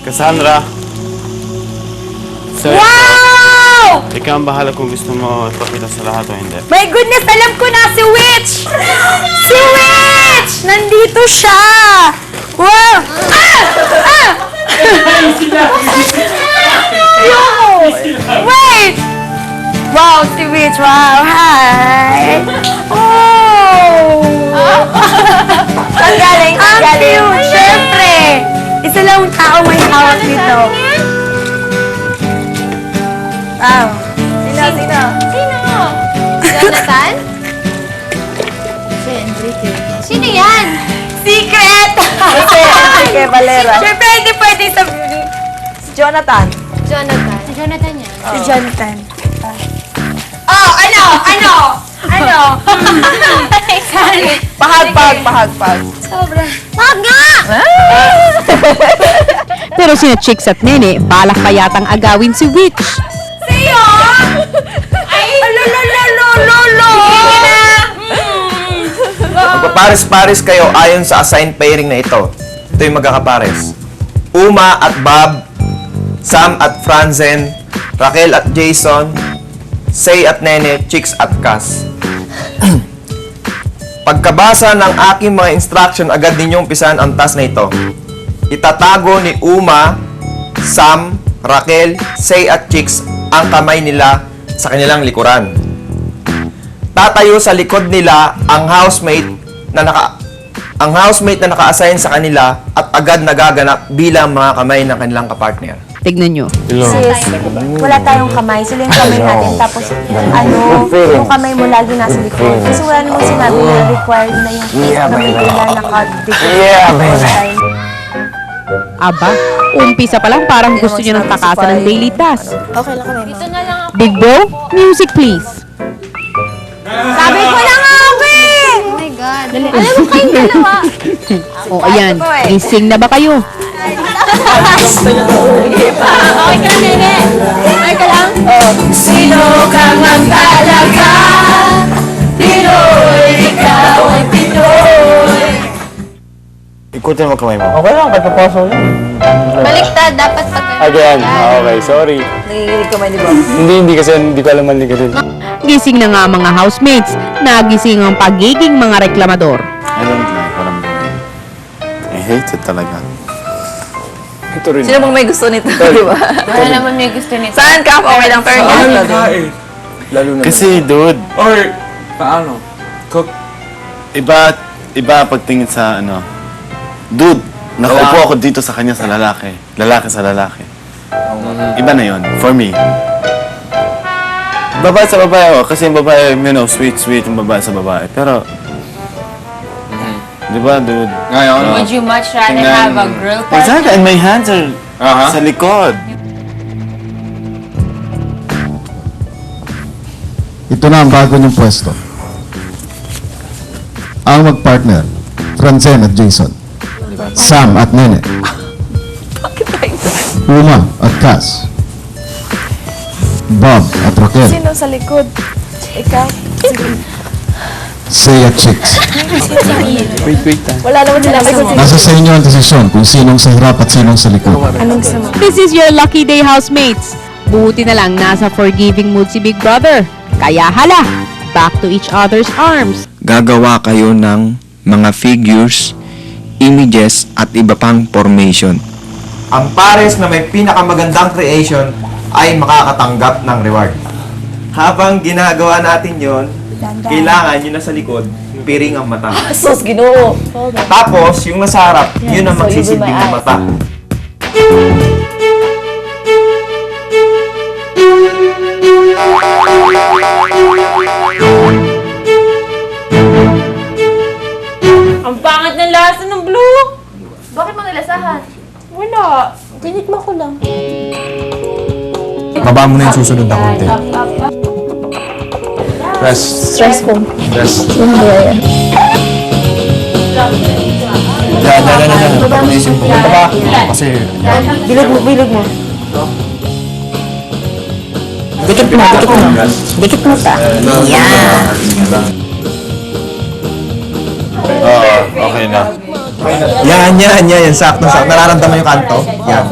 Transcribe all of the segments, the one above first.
Cassandra. So, Wow! ikaw ang bahala kung gusto mo ipakita sa lahat o hindi. My goodness, alam ko na si Witch! Si Witch! Nandito siya! Wow! Ah! Wait! Wow, si Witch! Wow! Hi! Oh! Saan galing? Saan galing? Siyempre! Isa lang ang tao may hawak nito. Wow! Sino? Jonathan? Sino yan? Secret! Sige, Valera. Siyempre, hindi pwede sabihin. Si Jonathan. Jonathan. Si Jonathan yan. Si Jonathan. Oh, ano? Pahagpag. Wag nga! Pero sina Chicks at Nene, balak pa yatang agawin si Witch. Sa'yo? Ay! Lolo! Magpapares-pares kayo ayon sa assigned pairing na ito. Ito yung magkakapares. Uma at Bob, Sam at Franzen, Raquel at Jason, Say at Nene, Chicks at Cass. Pagkabasa ng aking mga instruction, agad ninyong umpisahan ang task na ito. Itatago ni Uma, Sam, Raquel, Say at Chicks ang kamay nila sa kanilang likuran. Tatayo sa likod nila ang housemate na naka-assign sa kanila at agad nagaganap bilang mga kamay ng kanilang kapartner. Tignan nyo. Sis, wala tayong kamay. Sila yung kamay natin. Tapos, yung kamay mo lagi nasa likod. Kasi wala namang sinabi na required na yung kamay nila naka-dikit. Aba, umpisa pa lang parang gusto nyo ng takasan ng daily task. Okay lang kamay mo. Ito na lang ako. Big Bro, music please. Sabi ko na nga, Oh my God. Alam mo kayong dalawa. O ayan, gising na ba kayo? Okay ka lang, Nene. Okay ka lang? Sino ka man talaga? Pinoy, ikaw ay Pinoy. Ikutin mo kamay mo. Okay lang, kahit papasok yun. Baliktad. Dapat pag... Again, okay, sorry. Nanginginig ka man, di ba? Hindi kasi hindi ko alam mali ka rin. Gising na nga mga housemates, nagising ang pagiging mga reklamador. I don't like what I'm doing. I hate it talaga. Ito rin. Sino bang may gusto nito, di ba? Wala naman may gusto nito. Saan ka? Okay lang, turn Lalo na. Kasi, dude, Or, paano? Cook. iba pagtingin sa dude, nakaupo ako dito sa kanya sa lalaki. Lalaki sa lalaki. Iba na yon for me. Babae sa babae, kasi yung babae, sweet yung babae sa babae. Pero, di ba, dude? Ngayon, Would you much rather have a girl partner? Exactly, and my hands are sa likod. Ito na ang bago niyong pwesto. Ang magpartner, Franzen at Jason. Sam at Nene. Uma at Cass. Bob at Raquel. Sino sa likod? Ikaw? Say at Chicks. wait. Wala naman sinabi ko. Nasa sa inyo ang desisyon kung sinong sa harap at sinong sa likod. This is your lucky day, housemates. Buti na lang nasa forgiving mood si Big Brother. Kaya hala, back to each other's arms. Gagawa kayo ng mga figures, images, at iba pang formation. Ang pares na may pinakamagandang creation ay makakatanggap ng reward. Habang ginagawa natin yon, kailangan yun nasa likod, piring ang mata. Sus, Ginoo. Tapos, yung nasa harap, yun ang magsisilbing ng mata. Ang pangit ng lasa ng blue. Bakit mo nilasahan? Wala. Tinikma ko lang. Baba mo na yung susunod na konti. Stress ko. Yan. Naisip mo. Baba. Kasi, Bilog mo. gutok mo pa. Okay na. Yan. Sakto. Nararamdaman yung kanto. Yan.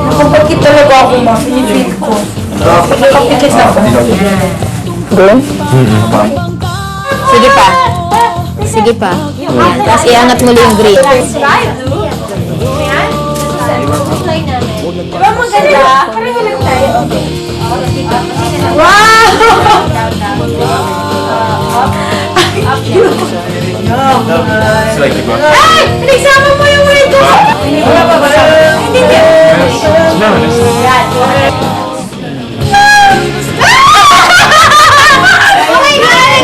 Nakapagkit talaga ako, ma. Pinipit ko. Nakapikit ako. Sige pa. Sige pa. Tapos iangat mo yung grade. Diba maganda? Pareho lang tayo. Wow! Ay! Pinagsama mo yung word ko! Wala pa ba? Hindi, hindi. Oh my God!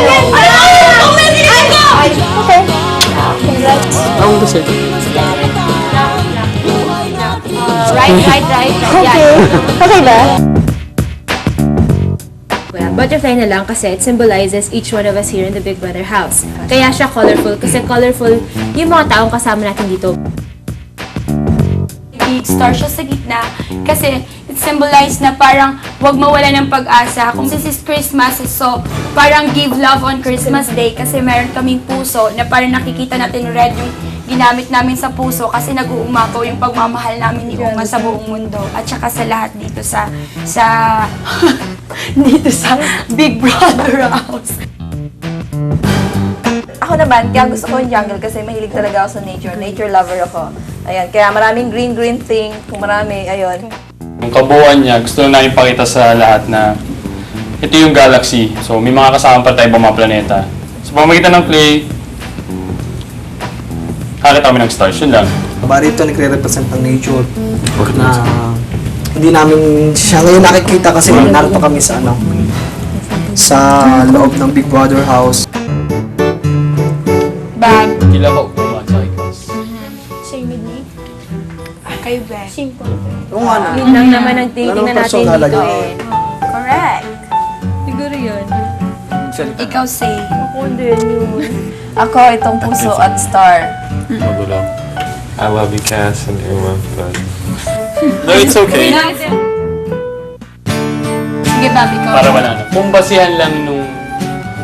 Ako kasi. Right. Okay ba? Butterfly na lang kasi it symbolizes each one of us here in the Big Brother house. Kaya siya colorful kasi colorful yung mga taong kasama natin dito. Big star siya sa gitna kasi it symbolize na parang wag mawala ng pag-asa. Kung this is Christmas, so parang give love on Christmas Day kasi meron kaming puso na parang nakikita natin red yung ginamit namin sa puso kasi nag-uumapaw yung pagmamahal namin ni Uma sa buong mundo at saka sa lahat dito sa dito sa Big Brother house. Ako naman, kaya gusto ko yung jungle kasi mahilig talaga ako sa nature. Nature lover ako. Ayan, kaya maraming green thing. Kung marami, ayun. Yung kabuuan niya, gusto na namin pakita sa lahat na ito yung galaxy. So, may mga kasama pa tayo mga planeta. Sa pamamagitan ng play, nakakita kami ng stars, yun lang. Bari ito nagre-represent ng nature na hindi namin siya ngayon nakikita kasi narito kami sa sa loob ng Big Brother house. Bag. Kila ko, sa ikas. Kayo, Ben. Oo nga na. Yun lang naman ang tinitingnan natin personal dito lagi. eh. Correct. Siguro yun. Ikaw say. Ako, itong puso at star. Magulo. I love you, Cass and Uma, but... No, it's okay. Sige, Bobby, ikaw. Para wala na. Kung basihan lang nung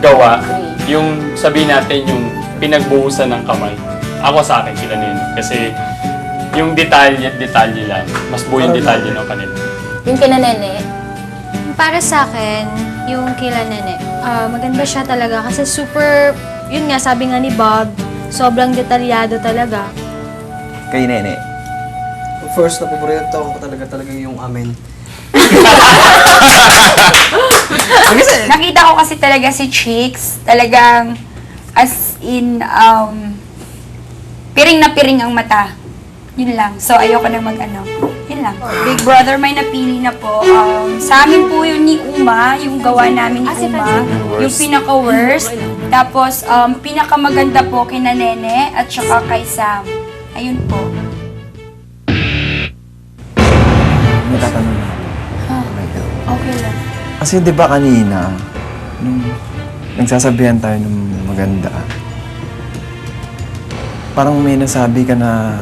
gawa, yung sabihin natin yung pinagbuhusan ng kamay. Ako sa akin, sila na yun. Kasi yung detalye lang. Mas buo yung detalye ng kanila. Yung kina Nene, para sa akin, yung kila Nene, maganda siya talaga kasi super, yun nga, sabi nga ni Bob, sobrang detalyado talaga. Kay Nene. First na paborito ko talaga yung amen. Nakita ko kasi talaga si Chicks, talagang as in, piring na piring ang mata. Yun lang. So, ayoko na mag-ano. Yun lang. Big Brother, may napili na po. Sa amin po yun ni Uma, yung gawa namin ni Uma. Yung pinaka-worst. Tapos, pinaka-maganda po kina Nene at saka kay Sam. Ayun po. May tatanong na. Okay lang. Kasi di ba kanina, nung nagsasabihan tayo ng maganda, parang may nasabi ka na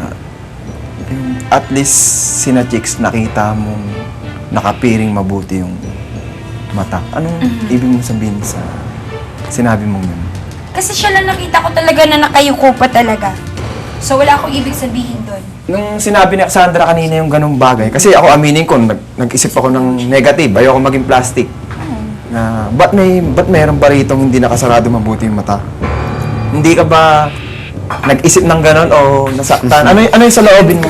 yung at least sina Chicks nakita mong nakapiring mabuti yung mata. Anong ibig mong sabihin sa sinabi mong yun? Kasi siya lang nakita ko talaga na nakayuko pa talaga. So, wala akong ibig sabihin doon. Nung sinabi ni Sandra kanina yung ganung bagay, kasi ako aminin ko, nag-isip ako ng negative, ayoko maging plastic. Na, ba't mayroon ba ritong hindi nakasarado mabuti yung mata? Hindi ka ba nag-isip ng ganon o nasaktan? Ano yung sa loobin mo?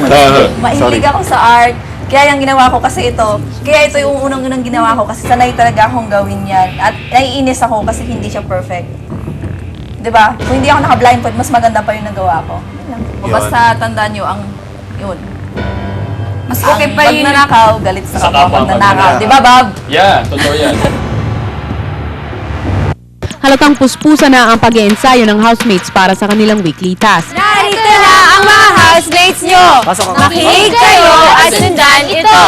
Mahilig ako sa art. Kaya yung ginawa ko kasi ito. Kaya ito yung unang ginawa ko kasi sanay talaga akong gawin yan. At naiinis ako kasi hindi siya perfect. Diba? Kung hindi ako naka-blindfold, mas maganda pa yung nagawa ko. Yun lang. O basta tandaan nyo ang yun. Mas okay pa Pag yun. nanakaw, galit sa Sa kapwa. kapwa, Pag nanakaw. pag Diba, Bob? Yeah, totoo yan. Halatang puspusa na ang pag-iensayo ng housemates para sa kanilang weekly task. Narito na ang mga housemates nyo! Makinig kayo at sundan ito!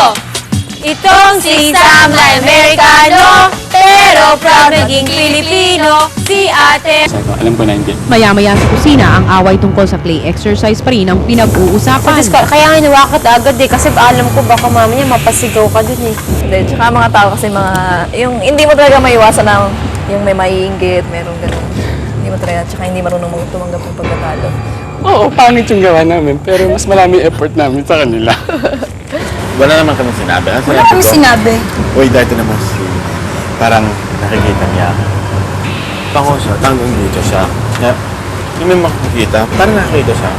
Itong si Sam na Amerikano, pero proud maging Pilipino, si ate. Alam ko na hindi. Maya-maya sa kusina, ang away tungkol sa clay exercise pa rin ang pinag-uusapan. Kaya nga niwakot agad eh, kasi alam ko baka mamaya mapasigaw ka dun eh. Hindi, tsaka mga tao kasi mga, yung hindi mo talaga maiwasan na yung may maiinggit, merong ganun. hindi mo try at saka hindi marunong tumanggap ng pagkatalo. Oo, pangit yung gawa namin, pero mas marami effort namin sa kanila. Wala naman kami sinabi. Ang Wala kang sinabi. Uy, dito naman si... Parang nakikita niya. Tango siya, tanggong dito siya. Kaya, yung may makikita, parang nakikita siya.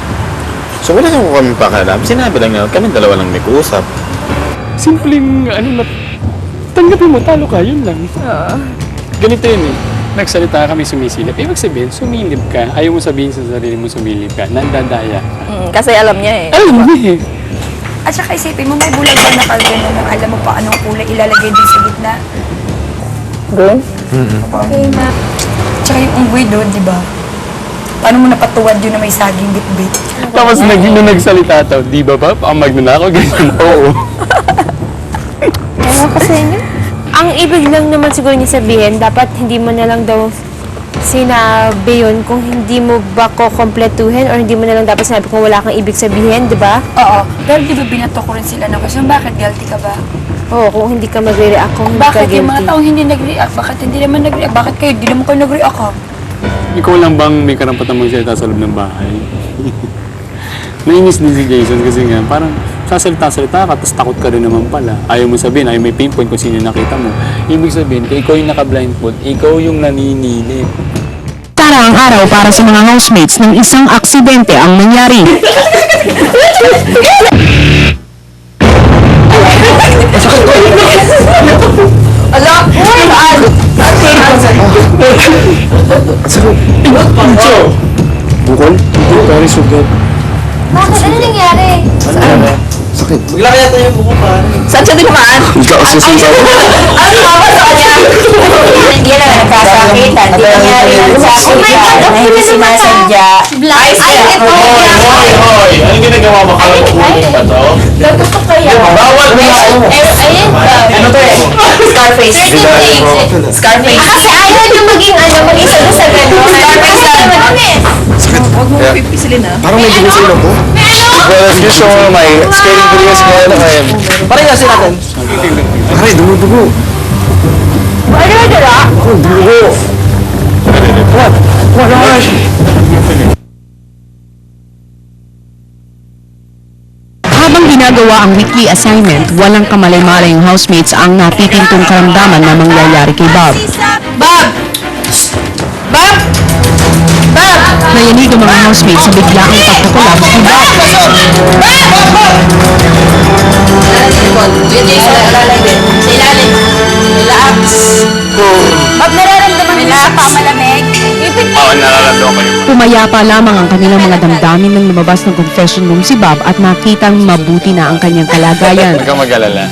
So wala naman kami pakialam. Sinabi lang niya, kami dalawa lang may kuusap. Simpleng, tanggapin mo, talo ka, yun lang. Ganito yun eh. Nagsalita kami sumisilip. Ibig sabihin, sumilip ka. Ayaw mo sabihin sa sarili mo sumilip ka. Nandadaya ka. Kasi alam niya eh. Alam mo eh. At saka isipin mo, may bulag ba na kalgano na alam mo pa anong kulay ilalagay din sa gitna. Girl? Okay na. Tsaka yung unggoy doon, di ba? Paano mo napatuwad yun na may saging bit-bit? Tapos nung nagsalita to, di ba ba? Ang magnanakaw, ganyan. Oo. Ewan ko sa inyo. Ang ibig lang naman siguro niya sabihin, dapat hindi mo na lang daw sinabi yun kung hindi mo ba ko kompletuhin or hindi mo na lang dapat sinabi kung wala kang ibig sabihin, di ba? Oo. Pero di ba binato ko rin sila na question, bakit guilty ka ba? Oo, kung hindi ka magre-react, kung hindi ka Bakit guilty. yung mga taong hindi nag-react? Bakit hindi naman nag-react? Bakit kayo? Di naman kayo nag-react ha? Ikaw lang bang may karapatan magsalita sa loob ng bahay? Nainis din si Jason kasi nga parang sasalita-salita ka, tapos takot ka rin naman pala. Ayaw mo sabihin, ayaw may pinpoint kung sino nakita mo. Ibig sabihin, kung ikaw yung naka-blindfold, ikaw yung naninilip. Tara ang araw para sa mga housemates ng isang aksidente ang nangyari. Ala! Uy! Bukol? Pare, sugat. Bakit? Ano nangyari? Sakit. Bigla kaya tayo buko pare. Saan siya tinamaan? Ikaw sa sigaw. Ano mama sa kanya? Hindi na nagkasakitan. Di nangyari lang sa akin. Na hindi sinasadya. Ay, ito! Hoy! Anong ginagawa mo? Kala ko ulit pa to? Natutok kaya. Bawal mo! Ayun. Ano to eh? Scarface. 13 days. Scarface. Kasi ayaw niyo maging maging sa gano'n. Scarface na. Huwag mo pipisilin ha. Parang may dugo sa ilong ko. Well, if you show my skating videos ko, ano kayo? Pare kasi natin. Pare, dugo-dugo. Ano na dala? Oh, dugo. Habang ginagawa ang weekly assignment, walang kamalay-malay yung housemates ang napipintong karamdaman na mangyayari kay Bob. Bob! Bob! Bob! Nayanig ang mga housemates sa biglaang pagkukulab kay Bob. Yun, Jason. Sa ilalim. Relax. Bob, nararamdaman mo sa pamalamig? Oo, nararamdaman ko yun. Pumayapa lamang ang kanilang mga damdamin nang lumabas ng confession room si Bob at nakitang mabuti na ang kanyang kalagayan. Huwag kang mag-alala.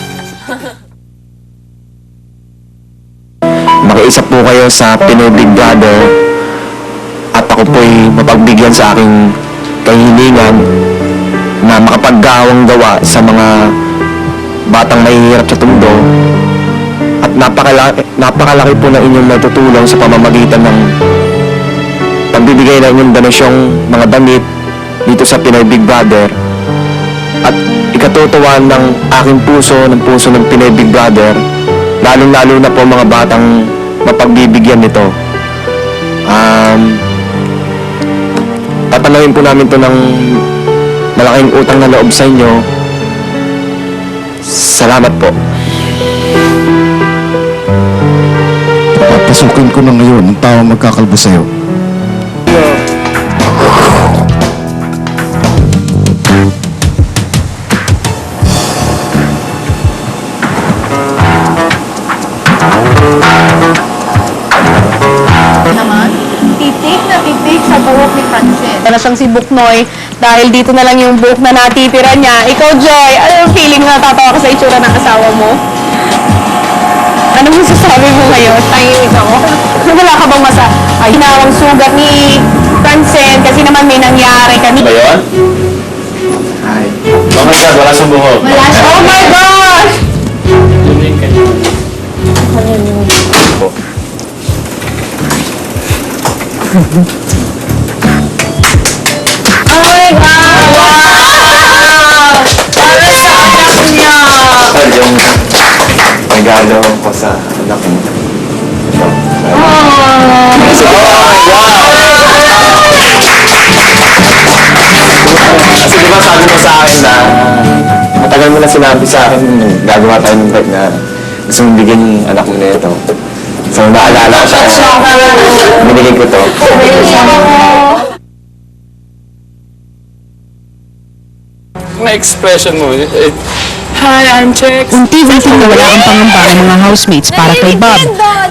Makiisa po kayo sa Pinoy Big Brother at ako po'y mapagbigyan sa aking kahilingan na makapaggawang gawa sa mga batang mahihirap sa mundo at napakalaki po na inyong natutulong sa pamamagitan ng pagbibigay ng inyong donasyong mga damit dito sa Pinoy Big Brother at ikatutuwa ng aking puso ng Pinoy Big Brother lalong-lalo na po mga batang mapagbibigyan nito. Tatanawin po namin to ng malaking utang na loob sa inyo. Salamat po. Papasukin ko na ngayon ang taong magkakalbo sa'yo. Titik sa buhok ni Francine. Na siyang si Buknoy dahil dito na lang yung buhok na natitira niya. Ikaw, Joy, ano yung feeling na natatawa ka sa itsura ng asawa mo? Ano masasabi mo ngayon? Tahimik ako. Wala ka bang hinawang sugat ni Francine kasi naman may nangyari kanina. Ba yun? Hi. Oh my God, wala siyang buhok. Wala siya. Oh my gosh! Yun din kanina. Oh my God! Wow! Para sa anak niya! Sir, yung regalo ko sa anak mo. Ito. Oh! Oh my God! mo na sinabi sa akin nung gagawa tayo ng bike na gusto mong bigyan yung anak mo na ito. So, naalala ko siya kaya binigay ko to. Mga expression mo, hi, I'm Chex. Unti-unting nawala ang pangamba ng mga housemates para kay Bob,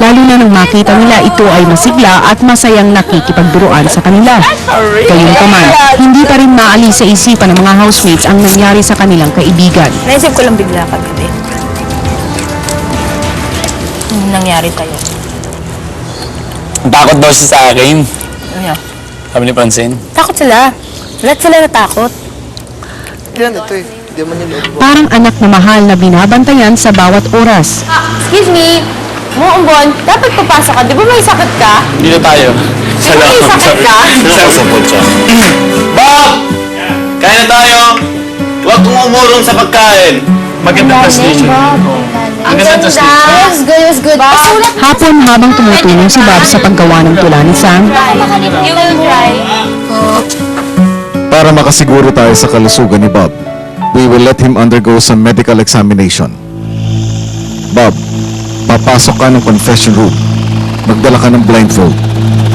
lalo na nang makita nila ito ay masigla at masayang nakikipagbiruan sa kanila. Gayunpaman, hindi pa rin maalis sa isipan ng mga housemates ang nangyari sa kanilang kaibigan. Naisip ko lang bigla kagabi. Yung nangyari sa'yo. Takot daw siya sa akin. Ano yan? Sabi ni Francine. Takot sila. Lahat sila natakot. Parang anak na mahal na binabantayan sa bawat oras. Excuse me, Muumbon, dapat papasok ka. Di ba may sakit ka? Dito tayo. Di ba may sakit ka? Sa pulsa. Bob! Kain na tayo! Huwag kong umurong sa pagkain. Magandang translation. Magandang translation. It was good. Pasulat Hapon habang tumutulong si Bob sa paggawa ng tula ni Sam, You will try. Para makasiguro tayo sa kalusugan ni Bob, we will let him undergo some medical examination. Bob, papasok ka ng confession room. Magdala ka ng blindfold.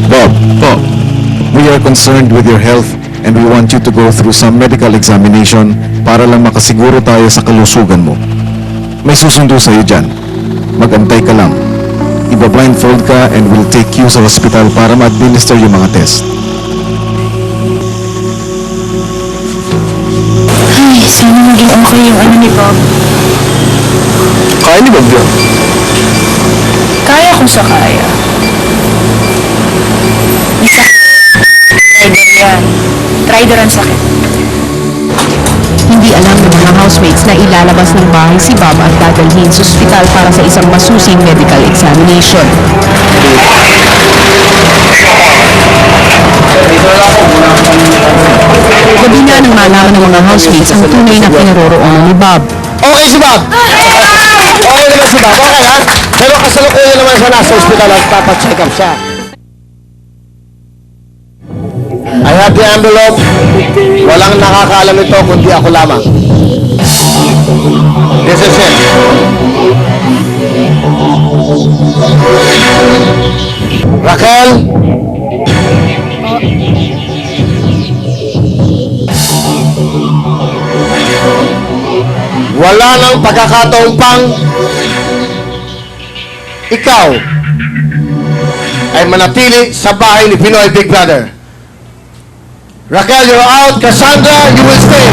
Bob, we are concerned with your health and we want you to go through some medical examination para lang makasiguro tayo sa kalusugan mo. May susundo sa'yo dyan. Magantay ka lang. Iba-blindfold ka and we'll take you sa hospital para ma-administer yung mga test. ay, sana maging okay yung ano ni Bob. Kaya ni Bob yun. Kaya kung sa kaya. Isa. Rider yan. Rider ang sakit. Hindi alam ng mga housemates na ilalabas ng bahay si Bob at dadalhin sa ospital para sa isang masusing medical examination. Gabi na nang malaman ng mga housemates ang tunay na kinaroroonan ni Bob. Okay si Bob! Okay naman si Bob, okay ha? Pero kasalukuyan naman siya nasa ospital at papacheck up siya. I have the envelope. Walang nakakaalam ito kundi ako lamang. This is it. Raquel! Wala nang pagkakataon pang ikaw ay manatili sa bahay ni Pinoy Big Brother. Raquel, you're out. Cassandra, you will stay.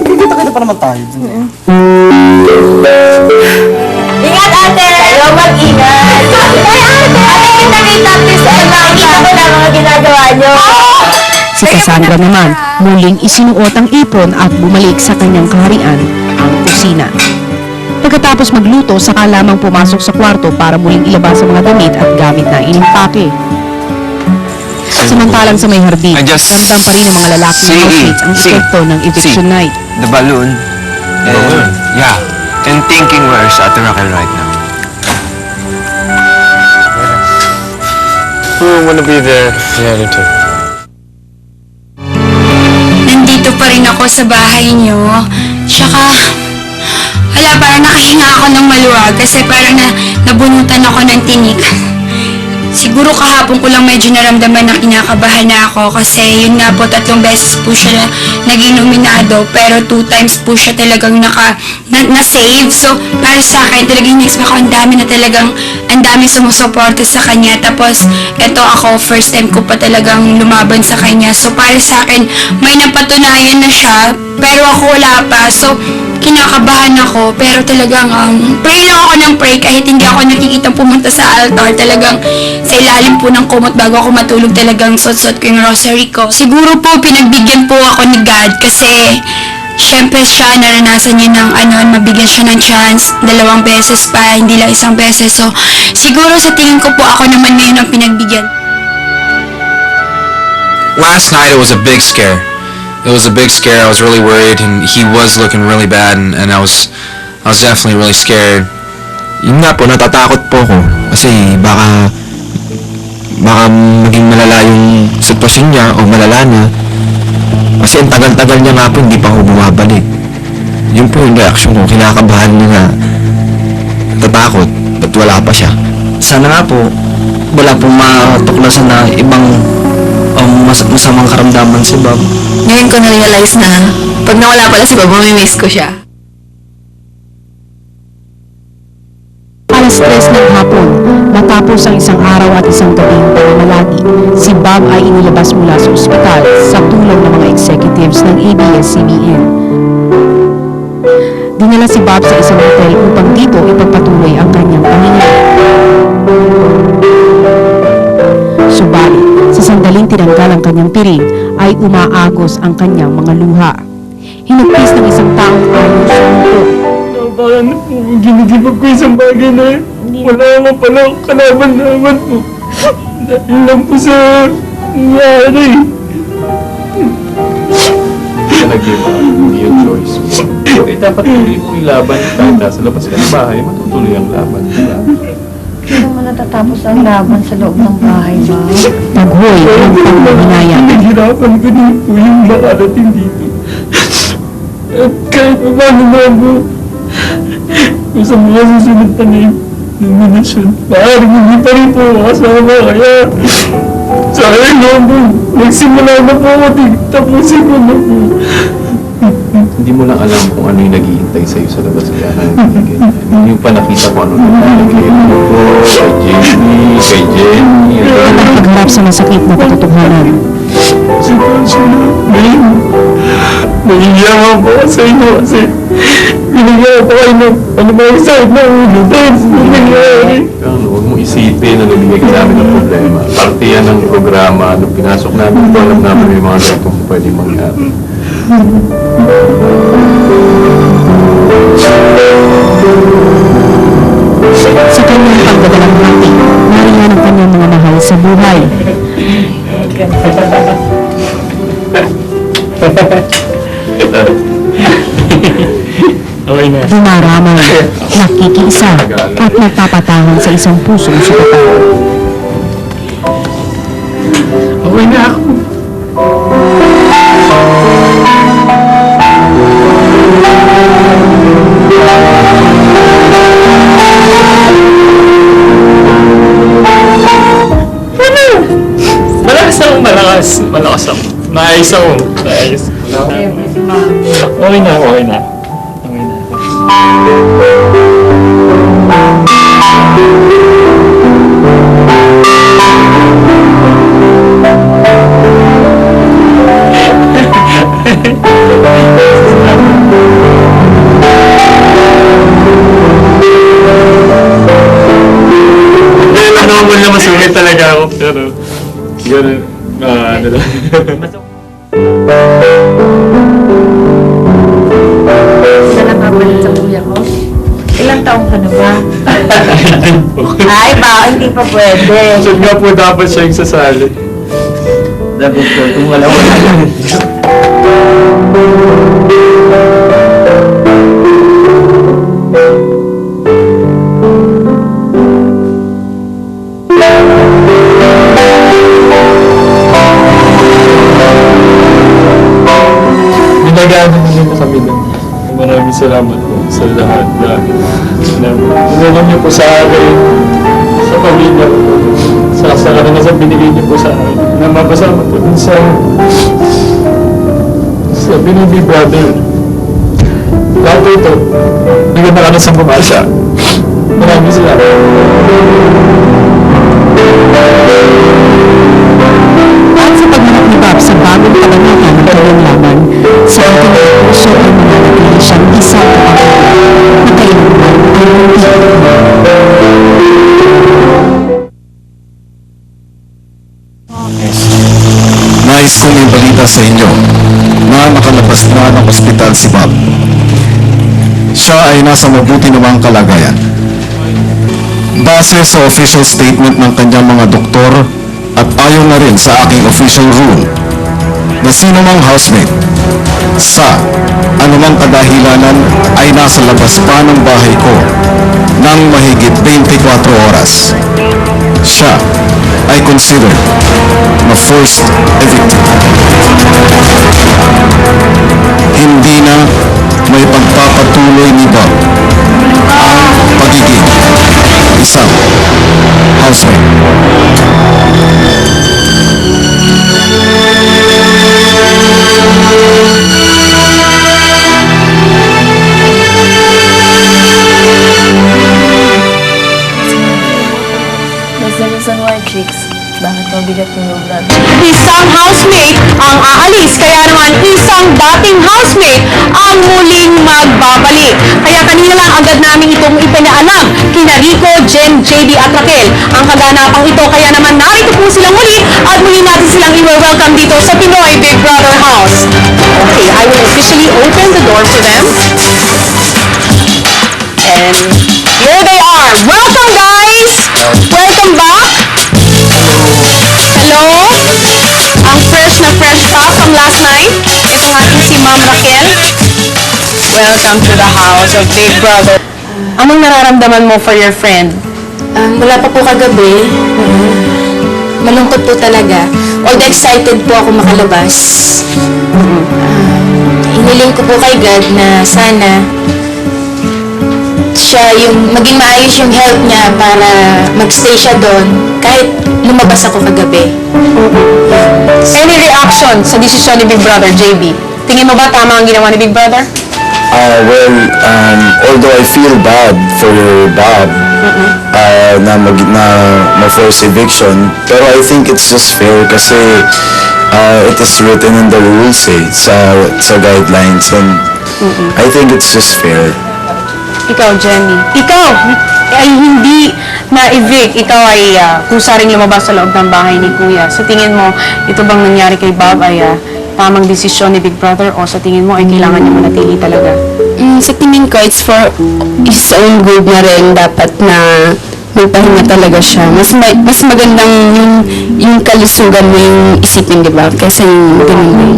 Kita pa naman tayo. Ingat ate! Kayo mag-ingat! Ay ate! Ate, kita-kita please and makikita ko na mga ginagawa nyo. Si Cassandra naman, muling isinuot ang apron at bumalik sa kanyang kaharian, ang kusina. Pagkatapos magluto, saka lamang pumasok sa kwarto para muling ilabas ang mga damit at gamit na inimpake. Samantalang sa may hardin, ramdam pa rin ng mga lalaking housemates ang epekto ng eviction night. The balloon. And, yeah. And thinking where's Ate Raquel right now? Who wanna be there the other two? Nandito pa rin ako sa bahay niyo. Tsaka, wala, parang nakahinga ako ng maluwag kasi parang nabunutan ako ng tinik. Siguro kahapon ko lang medyo naramdaman na kinakabahan na ako kasi yun nga po 3 beses po siya naging nominado pero 2 times po siya talagang na-save. So para sa akin talagang in-expect ko ang dami sumusuporta sa kanya. Tapos eto ako first time ko pa talagang lumaban sa kanya. So para sa akin may napatunayan na siya pero ako wala pa. So kinakabahan ako pero talagang pray lang ako ng pray kahit hindi ako nakikita pumunta sa altar. Talagang sa ilalim po ng kumot bago ako matulog talagang suot-suot ko yung rosary ko. Siguro po pinagbigyan po ako ni God kasi syempre siya naranasan niya ng mabigyan siya ng chance 2 beses pa, hindi lang 1 beses. So siguro sa tingin ko po ako naman ngayon ang pinagbigyan. Last night it was a big scare. It was a big scare. I was really worried, and he was looking really bad, and I was definitely really scared. Yun nga po, natatakot po ako. Kasi baka maging malala yung sitwasyon niya o malala na. Kasi ang tagal-tagal niya nga po, hindi pa ako bumabalik. Yun po yung reaction ko. Kinakabahan niya nga. Natatakot. Ba't wala pa siya? Sana nga po, wala pong matuklasan na ibang masamang karamdaman si Bob. Ngayon ko na-realize na pag nawala pala si Bob, mamimiss ko siya. Alas 3 ng hapon, matapos ang isang araw at isang gabing pananalagi, si Bob ay inilabas mula sa ospital sa tulong ng mga executives ng ABS-CBN. Dinala si Bob sa isang hotel upang dito ipagpatuloy ang kanyang pahinga. Subalit, sa sandaling tinanggal ang kanyang piring, ay umaagos ang kanyang mga luha. Hinagpis ng isang taong ayos sumuko. Baka na po, ginigibag ko isang bagay na wala nga pala kalaban naman po. Dahil lang po sa nangyari. Hindi ka nag-give up, hindi yung choice mo. Eh, dapat tuloy mo yung laban kahit nasa labas ka ng bahay, matutuloy ang laban, di ba? Hindi naman natatapos ang laban sa loob ng bahay, ba? Paghoy ng panghihinayang. Naghirapan ko din po yung makarating dito. At kahit pa paano na po, kung sa mga susunod pa na yung nominasyon, maaaring hindi pa rin po kasama kaya sayang na po, nagsimula na po ako, tapusin ko na po. Hindi mo lang alam kung ano yung naghihintay sa'yo sa labas kaya nangyayagin. Hindi yung pa nakita ko ano nangyayagin kay Hugo, kay Jamie, kay Jenny. Pagharap sa masakit na katotohanan. Nahihiyaman po sa inyo kasi binigyan ko kayo ng ano ba yung side na ulo dahil sa nangyayari. Huwag mo isipin na nabigay ka sa amin ng problema. Parte yan ng programa. Nung pinasok namin, alam namin may mga ganitong pwedeng mangyari. Sa kanyang pagdadalang hati, nariyan ang kanyang mga mahal sa buhay. Okay na. Dumaraman, nakikiisa, at nagpapatangan sa isang pusong sukatan. Okay na ako. Malakas ako. Naayos ako. Naayos. Okay na, okay na. Okay na. Normal na masungit talaga ako, pero ganun, ano lang. Sana mapalit sa kuya ko. Ilang taong ka na ba? Ay, ba? Hindi pa pwede. Saan nga po dapat siya yung sasali? Dapat po, kung alam mo na lang. Nagano niyo po kami doon. Maraming salamat po sa lahat na tulungan niyo po sa akin, sa pamilya ko, sa sa karanasan binigay niyo po sa akin na mapasama po dun sa Binoy Brother. Lahat po ito, bigyan na ka na sa pumasa. Maraming salamat. At sa pagmanap ni Bob sa bagong kabanata ng kanyang laban, sa ating mga puso ay mananatili siyang isang kapamilya na kailanman ay hindi. Nais kong ibalita sa inyo na nakalabas na ng ospital si Bob. Siya ay nasa mabuti namang kalagayan. Base sa official statement ng kanyang mga doktor at ayon na rin sa aking official rule na sino mang housemate sa anumang kadahilanan ay nasa labas pa ng bahay ko ng mahigit 24 oras. Siya ay considered na first evicted. Hindi na may pagpapatuloy ni Bob ang pagiging isang housemate. That's the reason why, chicks. Bakit mabigat yung loob natin? Isang housemate ang aalis, kaya naman isang dating housemate ang muling magbabalik. Kaya kanina lang agad namin itong ipinaalam kina Rico, Jen, JD at Raquel. Ang kaganapang ito, kaya naman narito po silang muli at muli natin silang i-welcome dito sa Pinoy Big Brother House. Okay, I will officially open the door for them. And here they are. Welcome, guys! Welcome back! Hello? Ang fresh na fresh pa from last night. Itong ating si Ma'am Raquel. Welcome to the house of Big Brother. Anong nararamdaman mo for your friend? Wala pa po kagabi. Malungkot po talaga. Although excited po ako makalabas. Hiniling ko po kay God na sana siya yung maging maayos yung health niya para magstay siya doon kahit lumabas ako kagabi. Any reaction sa desisyon ni Big Brother, JB? Tingin mo ba tama ang ginawa ni Big Brother? Although I feel bad for Bob na ma-force eviction, pero I think it's just fair kasi it is written in the rules sa guidelines, and I think it's just fair. Ikaw, Jenny. Ikaw ay hindi na-evict. Ikaw ay kusa rin lumabas sa loob ng bahay ni Kuya. Sa tingin mo, ito bang nangyari kay Bob ay tamang desisyon ni Big Brother o sa tingin mo ay kailangan niya manatili talaga? Sa tingin ko, it's for his own good na rin. Dapat na magpahinga talaga siya. Mas magandang yung kalusugan mo yung isipin, di ba? Kaysa yung ganun din.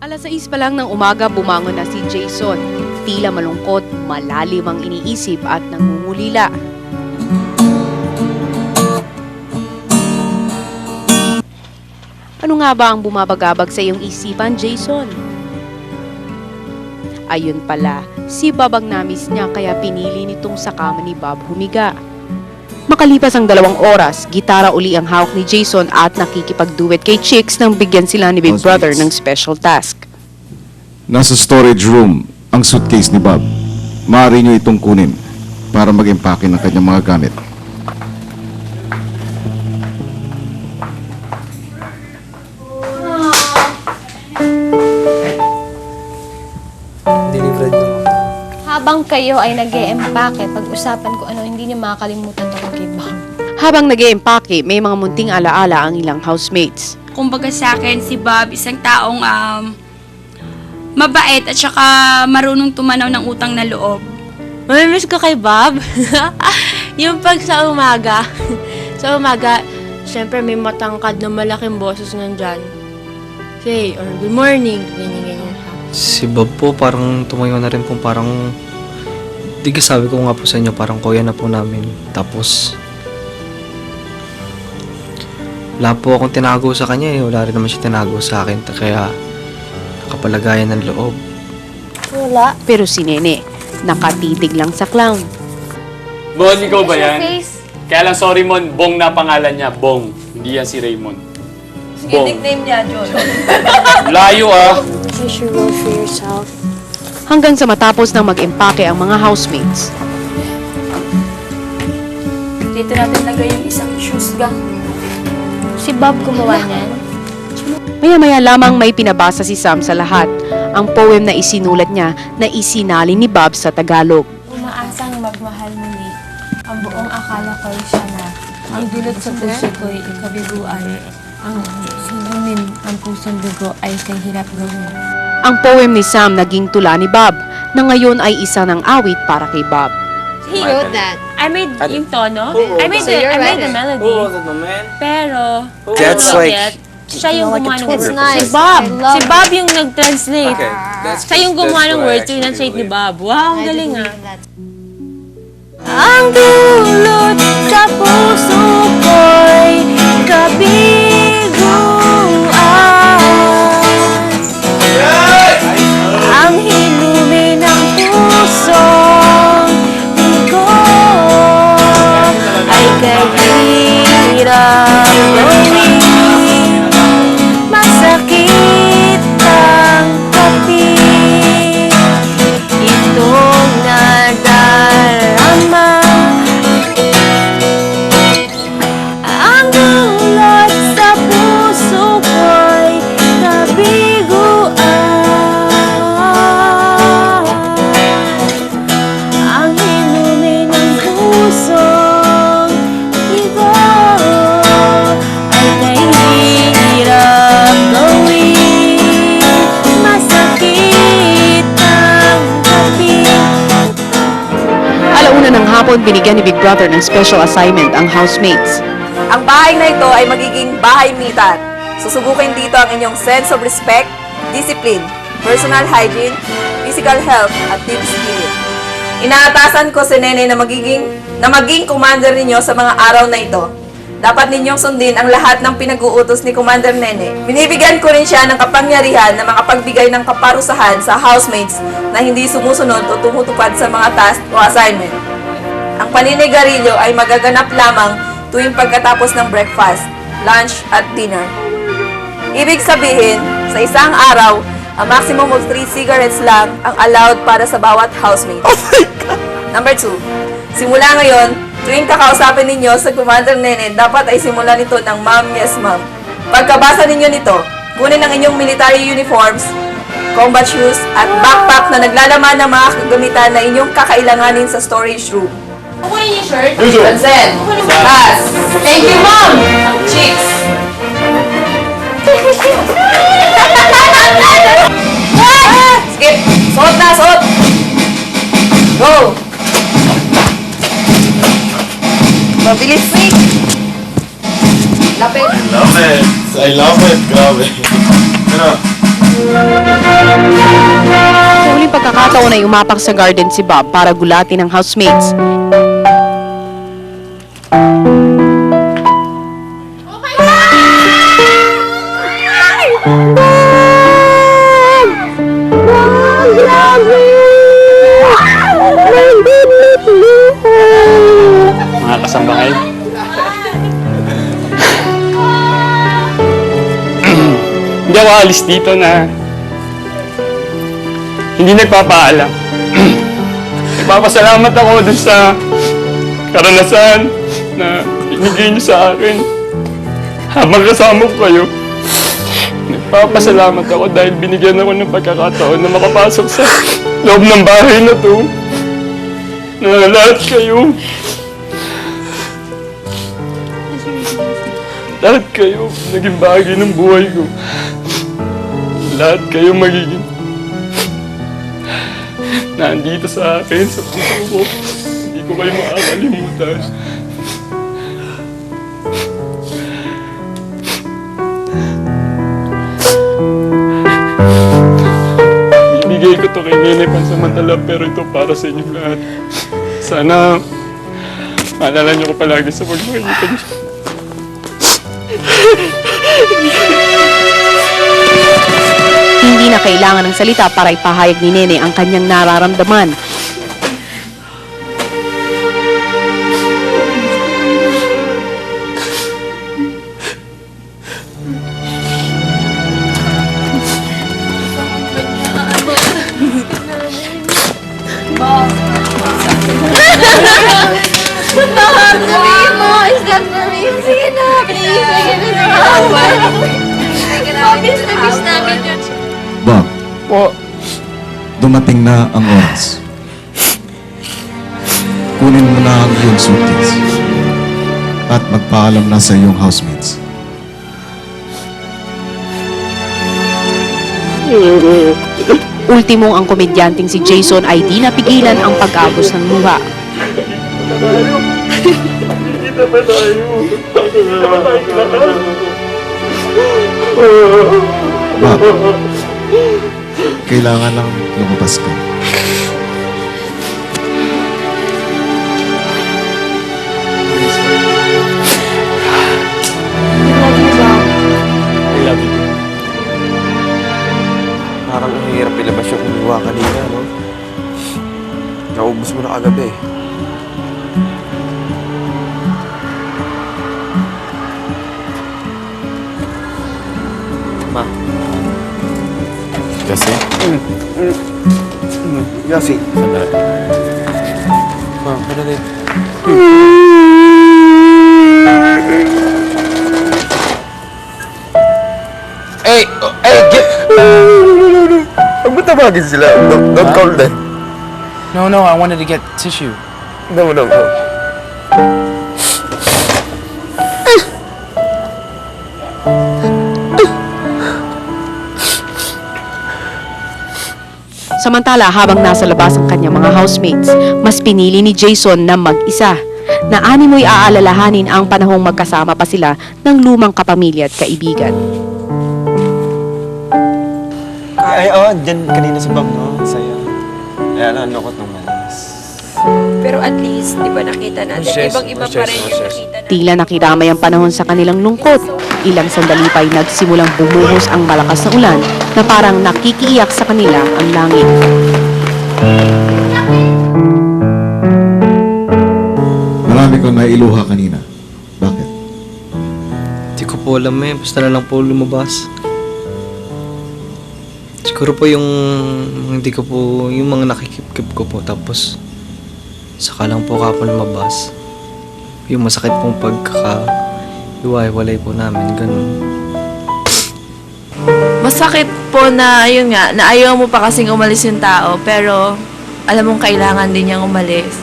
Alas 6 pa lang ng umaga, bumangon na si Jason. Tila malungkot, malalim ang iniisip at nangungulila. Ano nga ba ang bumabagabag sa iyong isipan, Jason? Ayun pala, si Bob ang namis niya kaya pinili nitong sa kama ni Bob humiga. Makalipas ang 2 oras, gitara uli ang hawak ni Jason at nakikipag-duet kay Chicks nang bigyan sila ni Big Brother ng special task. Nasa storage room ang suitcase ni Bob. Maaari niyo itong kunin para mag-impake ng kanyang mga gamit. Delivered naman. Habang kayo ay nag-e-empake, pag-usapan ko ano hindi niyo makakalimutan tungkol kay Bob. Habang nag-e-empake, may mga munting alaala ang ilang housemates. Kumbaga sa akin, si Bob, isang taong mabait at saka marunong tumanaw ng utang na loob. Mamimiss ko kay Bob. Yung pag sa umaga, syempre may matangkad na malaking boses nandyan. Say, or good morning, ganyan-ganyan siya. Si Bob po parang tumayo na rin po, parang di ka sabi ko nga po sa inyo, parang kuya na po namin. Tapos wala po akong tinago sa kanya wala rin naman siya tinago sa akin, kaya nakapalagayan ng loob. Wala. Pero si Nene, nakatitig lang sa clown. Bon, ikaw ba yan? Kaya lang, sorry Mon, Bong na pangalan niya. Bong. Hindi yan si Raymond. Sige, nickname niya, John. Layo ah. Choose your role for yourself. Hanggang sa matapos ng mag-empake ang mga housemates. Dito natin lagay yung isang shoes gang. Si Bob gumawa niyan. Maya-maya lamang may pinabasa si Sam sa lahat. Ang poem na isinulat niya na isinalin ni Bob sa Tagalog. Umaasang magmahal muli. Ang buong akala ko'y siya na. Ang dulot sa puso ko'y ikabiguan. Ang sulumin ang pusong dugo ay kay hirap gawin. Ang poem ni Sam naging tula ni Bob, na ngayon ay isa ng awit para kay Bob. He wrote that. I made yung tono. I made the melody. Pero, That's I wrote like- it. Siya yung gumawa ng It's words. nice. Si Bob. I love Si Bob yung nag-translate. That's Siya yung gumawa ng words, translate ni Bob. Wow, ang galing ah. Ang dulot sa puso ko'y kabiguan. Ang hilumin ng pusong ko ay kahirap gawin. Masakit ang kapit itong nadarama. Ang dulot sa puso ko'y kabiguan. Ang hilumin ng pusong ito ay kahirap gawin. Masakit ang kapit. Alauna ng hapon, binigyan ni Big Brother ng special assignment ang housemates. Ang bahay na ito ay magiging bahay mitan. Susubukin dito ang inyong sense of respect, discipline, personal hygiene, physical health, at team spirit. Inaatasan ko si Nene na maging commander ninyo sa mga araw na ito. Dapat ninyong sundin ang lahat ng pinag-uutos ni Commander Nene. Binibigyan ko rin siya ng kapangyarihan na makapagbigay ng kaparusahan sa housemates na hindi sumusunod o tumutupad sa mga task o assignment. Ang paninigarilyo ay magaganap lamang tuwing pagkatapos ng breakfast, lunch, at dinner. Ibig sabihin, sa isang araw, a maximum of 3 cigarettes lang ang allowed para sa bawat housemate. Oh my God! Number 2, simula ngayon, tuwing kakausapin ninyo sa Commander Nene, dapat ay simulan nito ng Ma'am, Yes Ma'am. Pagkabasa ninyo nito, kunin ang inyong military uniforms, combat shoes, at backpack na naglalaman ng mga kagamitan na inyong kakailanganin sa storage room. Kukunin yung shirt. Pansin! Pass! Thank you, Mom! Chicks! Skip! Suot na! Suot! Go! Mabilis! Quick! Lapit! I love it. Grabe. Ano? Sa huling pagkakataon ay umapak sa garden si Bob para gulatin ang housemates. Mga kasambahay. Hindi ako alis dito na hindi nagpapaalam. Nagpapasalamat ako dun sa karanasan na binigay niyo sa akin habang kasama ko kayo. Nagpapasalamat ako dahil binigyan ako ng pagkakataon na makapasok sa loob ng bahay na to. Na lahat kayo naging bahagi ng buhay ko. Lahat kayo magiging nandito sa akin, sa puso ko. Hindi ko kayo makakalimutan. Binigay ko to kay Nene pansamantala, pero ito para sa inyo lahat. Sana maalala niyo ko palagi sa pagmakikita niyo. Hindi na kailangan ng salita para ipahayag ni Nene ang kanyang nararamdaman. Bob, dumating na ang oras. Kunin mo na ang iyong suitcase at magpaalam na sa iyong housemates. Ultimong ang komedyanteng si Jason ay di napigilan ang pag-agos ng luha. Bob, kailangan lang lumabas ka. I love you. Parang ang hirap ilabas yung umiwa kanina, no? Naubos mo na kagabi. Ma. Kasi? Yasi. Sandali. Ma, ano din? Hey! Hey! Get! Huwag mo tawagin sila. Don't call them. No, I wanted to get tissue. No. Samantala, habang nasa labas ang kanyang mga housemates, mas pinili ni Jason na mag-isa, na animoy aalalahanin ang panahong magkasama pa sila ng lumang kapamilya at kaibigan. Dyan kanina si Bob, no? Saya. Kaya lang, lukot ng malas. Pero at least, di ba nakita natin, ibang-iba pa rin yung nakita natin. Tila nakiramay ang panahon sa kanilang lungkot. Ilang sandali pa'y nagsimulang bumuhos ang malakas na ulan na parang nakikiiyak sa kanila ang langit. Marami kang nailuha kanina. Bakit? Hindi ko po alam eh. Basta na lang po lumabas. Siguro po yung hindi ko po, yung mga nakikip-kip ko po. Tapos, saka lang po kapon lumabas. Yung masakit pong pagkaka-iwalay po namin. Ganun. Masakit po na, yun nga, na ayaw mo pa kasing umalis yung tao, pero alam mong kailangan din niyang umalis.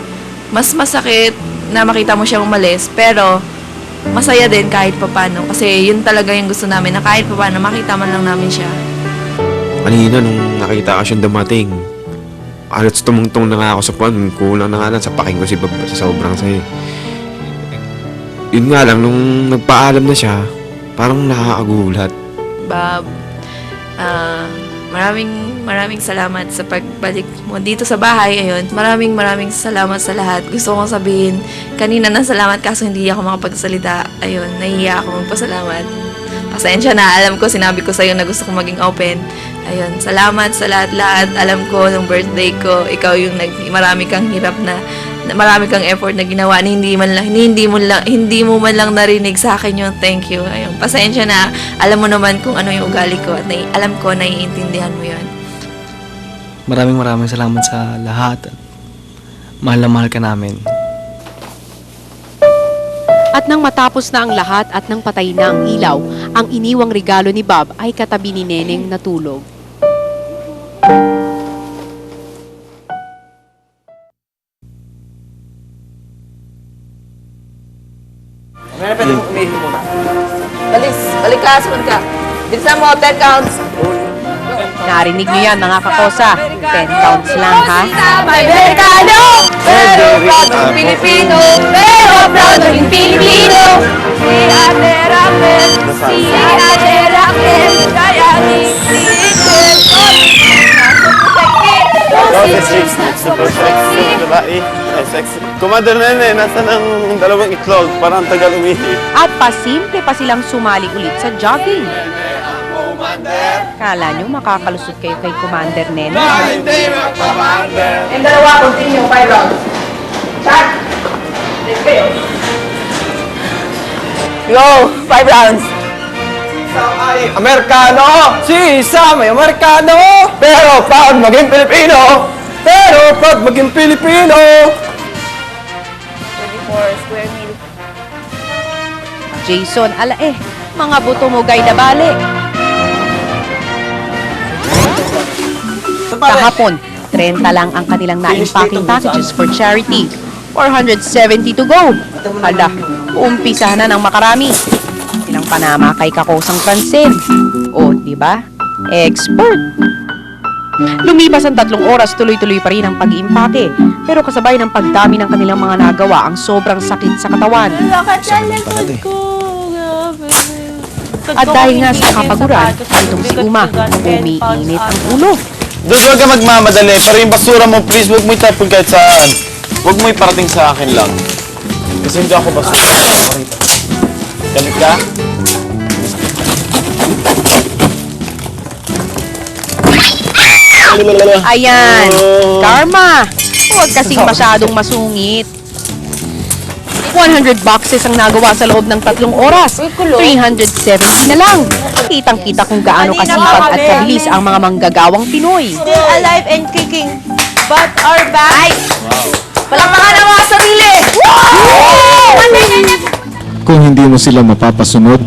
Mas masakit na makita mo siyang umalis, pero masaya din kahit papano. Kasi yun talaga yung gusto namin, na kahit papano makita man lang namin siya. Kanina, nung nakita ko siyang dumating, halos tumungtong na nga ako sa puwan. Kulang na nga lang, sapakin ko si Bob sa sobrang saya. Yun nga lang, nung nagpaalam na siya, parang nakakagulat. Bob, maraming salamat sa pagbalik mo dito sa bahay. Ayun, maraming salamat sa lahat. Gusto kong sabihin, kanina na salamat kaso hindi ako makapagsalita. Ayun, nahihiya ako magpasalamat. Pasensya na, alam ko, sinabi ko sa'yo na gusto kong maging open. Ayun, salamat sa lahat-lahat. Alam ko, nung birthday ko, ikaw yung marami kang hirap na marami kang effort na ginawa na hindi mo man lang narinig sa akin yung thank you. Ayun, pasensya na. Alam mo naman kung ano yung ugali ko at alam ko naiintindihan mo yun. Maraming salamat sa lahat. At mahal na mahal ka namin. At nang matapos na ang lahat at nang patay na ang ilaw, ang iniwang regalo ni Bob ay katabi ni Neneng natulog. Pwede mo umihin muna. Balik ka, sunod ka. Bilisan mo, 10 counts. Narinig niyo yan mga kakosa. 10 counts lang ha. Amerikano, pero proud ng Pilipino, pero proud ng Pilipino. Si Ate Raquel, kaya Super sexy, babae. Sexy. Commander Nene, nasa ng dalawang itlog, parang tagal umihi. At pasimple pa silang sumali ulit sa jogging. Kala nyo makakalusot kayo kay Commander Nene? Yung dalawa, continue, 5 rounds. Start! Let's go! Go! 5 rounds! Amerikano! Si Sam ay Amerikano! Pero pag maging Pilipino! Pero pag maging Pilipino! 24 square meal. Jason, Mga buto mo gay na bali. Kahapon, 30 lang ang kanilang na-impacking packages for charity. 470 to go. Hala, umpisa na ng makarami. Ilang panama kay Kakosang Francine. O, di ba? Expert. Lumipas ang 3 oras, tuloy-tuloy pa rin ang pag-iimpake. Pero kasabay ng pagdami ng kanilang mga nagawa ang sobrang sakit sa katawan. At dahil nga sa kapaguran, itong si Uma, umiinit ang ulo. Dude, huwag ka magmamadali. Pero yung basura mo, please, huwag mo itapon kahit saan. Huwag mo iparating sa akin lang. Kasi hindi ako basura. Galit ka? Ayan, karma. Huwag kasing masyadong masungit. 100 boxes ang nagawa sa loob ng 3 oras. 370 na lang. Kitang-kita kung gaano kasipag at kabilis ang mga manggagawang Pinoy. Still alive and kicking. But our back. Palakpakan ang mga sarili! Kung hindi mo sila mapapasunod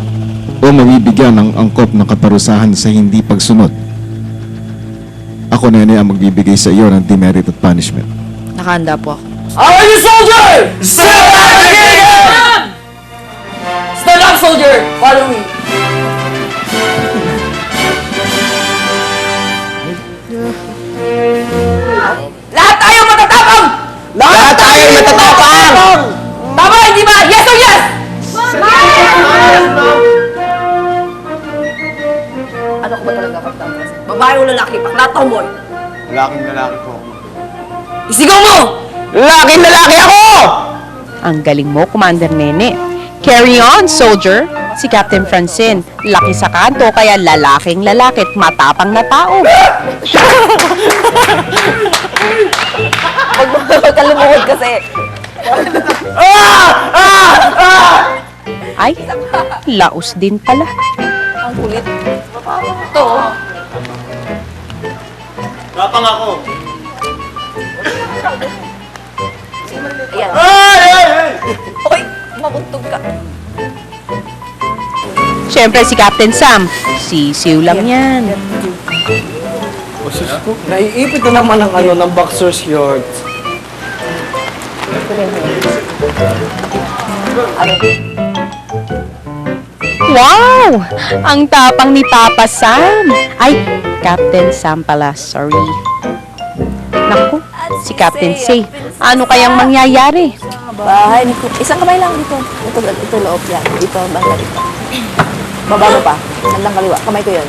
o mabibigyan ng angkop ng kaparusahan sa hindi pagsunod, ako nene ang magbibigay sa iyo ng demerited punishment. Nakahanda po ako. Are you soldier? Stand up again! Stand up, soldier! Follow me. Lahat tayo matatapang! Lahat tayo matatapang! Tama, hindi ba? Yes or yes? Ano ko ba talaga, Captain Francine? Babae o lalaki? Bakla tomboy? Lalaking lalaki po. Isigaw mo! Lalaking lalaki ako! Ang galing mo, Commander Nene. Carry on, soldier. Si Captain Francine, laki sa kanto kaya lalaking lalaki at matapang na tao. Huwag ka lumuhod kasi. Ay, laos din pala. Ang kulit. Ito. Tapang ako. Ayan. Hoy, mabuntog ka. Siyempre si Captain Sam, sisiw lang yan. Naiipit na naman ng ng boxer's shorts. Wow! Ang tapang ni Papa Sam. Ay, Captain Sam pala, sorry. Naku, si Captain Say, ano kayang mangyayari? Bahay ni isang kamay lang dito. Ito loob yan. Dito, banda dito. Baba mo pa. Handang kaliwa. Kamay ko yun.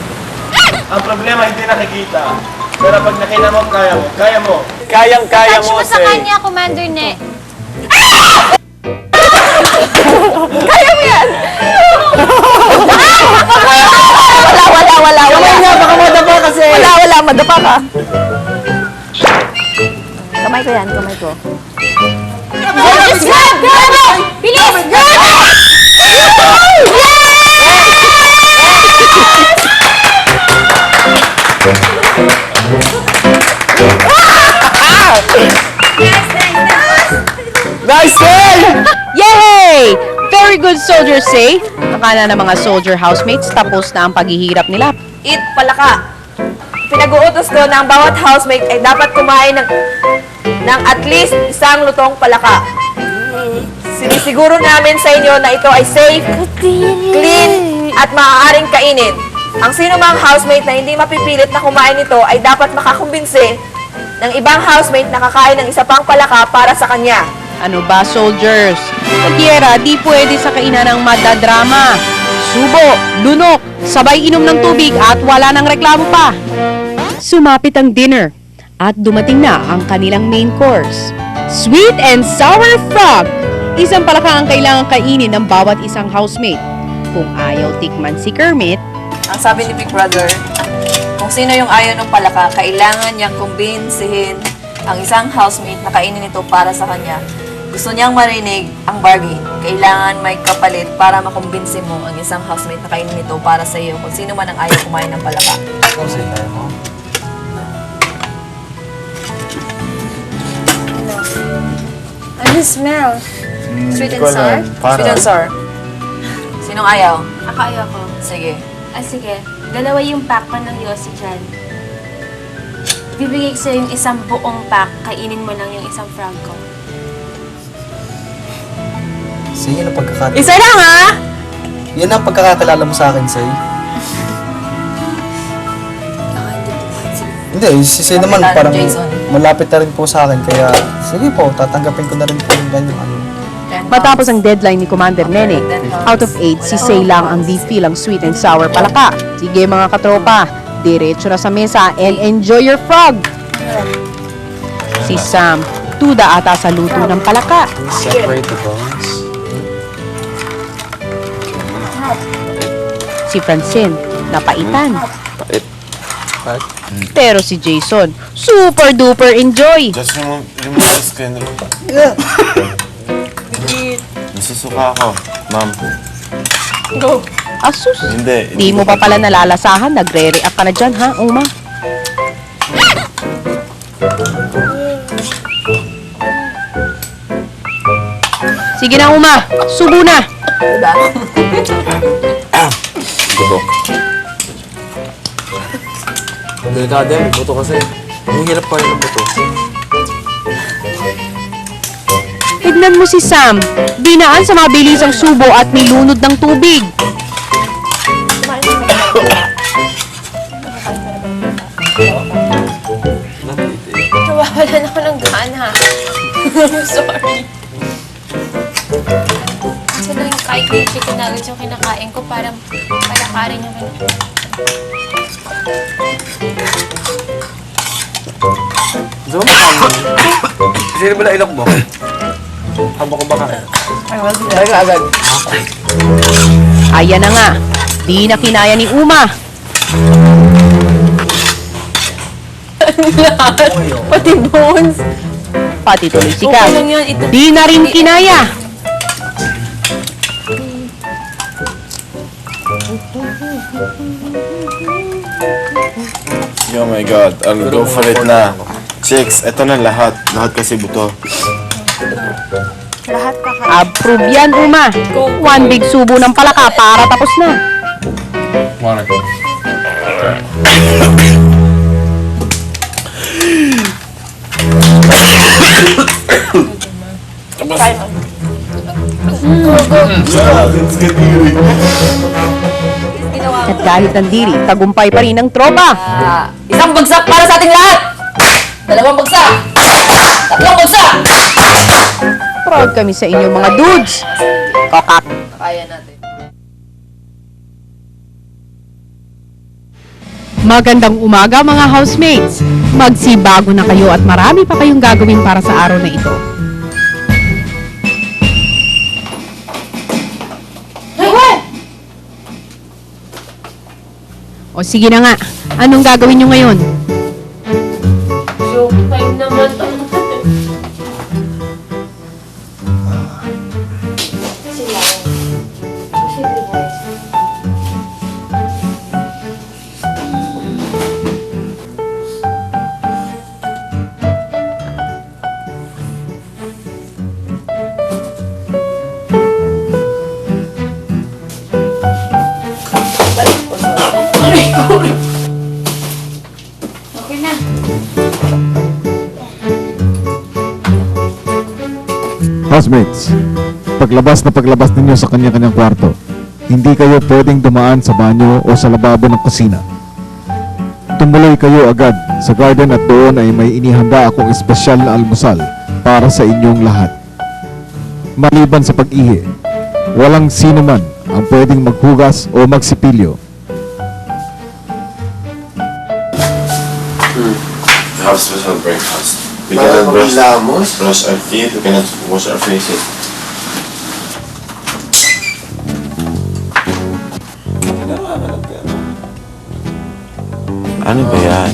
Ang problema, hindi nakikita. Pero pag nakita mo, kaya mo. Kaya mo. Kayang-kaya mo, Touch mo sa kanya, Commander Ne. Kaya mo yan! Wala. Kamay nga, baka madapa kasi. Wala. Madapa ka. Kamay ko yan. Kamay ko. Bilis! Grab! Grab! Bilis! Grab! Nice day! Yay! Very good, Soldier Say. Akala ng mga soldier housemates tapos na ang paghihirap nila. Eat palaka. Pinag-uutos ko na ang bawat housemate ay dapat kumain ng at least isang lutong palaka. Sinisiguro namin sa inyo na ito ay safe, clean, at maaaring kainin. Ang sino mang housemate na hindi mapipilit na kumain nito ay dapat makakumbinsi ng ibang housemate na kakain ng isa pang palaka para sa kanya. Ano ba, soldiers? Sa giyera, di pwede sa kainan ng madadrama. Subo, lunok, sabay inom ng tubig at wala nang reklamo pa. Sumapit ang dinner at dumating na ang kanilang main course. Sweet and sour frog. Isang palaka ang kailangang kainin ng bawat isang housemate. Kung ayaw tikman si Kermit, Ang sabi ni Big Brother, kung sino yung ayaw ng palaka, kailangan niyang kumbinsihin ang isang housemate na kainin ito para sa kanya. Gusto niyang marinig ang bargain. Kailangan may kapalit para makumbinsi mo ang isang housemate na kainin ito para sa iyo kung sino man ang ayaw kumain ng palaka. Ano smell? Sweet and sour? Sweet and sour. Sinong ayaw? Ako ayoko. Sige. Sige. Dalawa yung pack ko ng Yossi dyan. Bibigay ko sa'yo yung isang buong pack, kainin mo lang yung isang frog ko. Say, yan ang pagkakataon. Isa lang, ha? Yan ang pagkakakilala mo sa akin, Say. Hindi, si Say naman parang malapit na rin po sa akin. Kaya, sige po, tatanggapin ko na rin po yung ganyang ano. Matapos ang deadline ni Commander Nene, out of 8, si Say lang ang di filang sweet and sour palaka. Sige mga katropa, diretso na sa mesa and enjoy your frog! Si Sam, tuda ata sa luto ng palaka. Separate the bones. Si Francine, napaitan. Pait. Pero si Jason, super duper enjoy! Just remove ka na. Nasusuka ako, ma'am. Go! Asus! Hindi. Di mo pa pala nalalasahan, nagre-react ka na dyan ha, Uma? Sige na, Uma! Subo na! Buto. Delikado yan, may buto kasi. Ang hirap pa rin ng buto. Tignan mo si Sam, dinaan sa mabilisang subo at nilunod ng tubig. Nawawalan ako ng gana. I'm sorry. Kasi lang kahit yung chicken nuggets yung kinakain ko, parang palakarin yung Zoom, sino ba na ilok mo? Haba ko baka. Ay, agad. Ayan na nga, di na kinaya ni Uma. Pati bones. Pati tuloy si Kat. Okay lang yan, ito. Di na rin kinaya. Oh my God, I'll go for it na. Chicks, eto na lahat. Lahat kasi buto. Lahat ka ka. Approve yan, Uma. One big subo ng palaka para tapos na. Monica. At kahit nandiri, tagumpay pa rin ang tropa. Isang bagsak para sa ating lahat! Dalawang bagsak! Tatlong bagsak! Proud kami sa inyo mga dudes. Kokak. Kaya natin. Magandang umaga mga housemates. Magsibago na kayo at marami pa kayong gagawin para sa araw na ito. O sige na nga, anong gagawin nyo ngayon? Joke time naman to. Okay na. Housemates, paglabas ninyo sa kanya-kanyang kwarto, hindi kayo pwedeng dumaan sa banyo o sa lababo ng kusina. Tumuloy kayo agad sa garden at doon ay may inihanda akong espesyal na almusal para sa inyong lahat. Maliban sa pag-ihi, walang sino man ang pwedeng maghugas o magsipilyo. We have special breakfast. We cannot brush our teeth, we cannot wash our faces. Ano ba yan?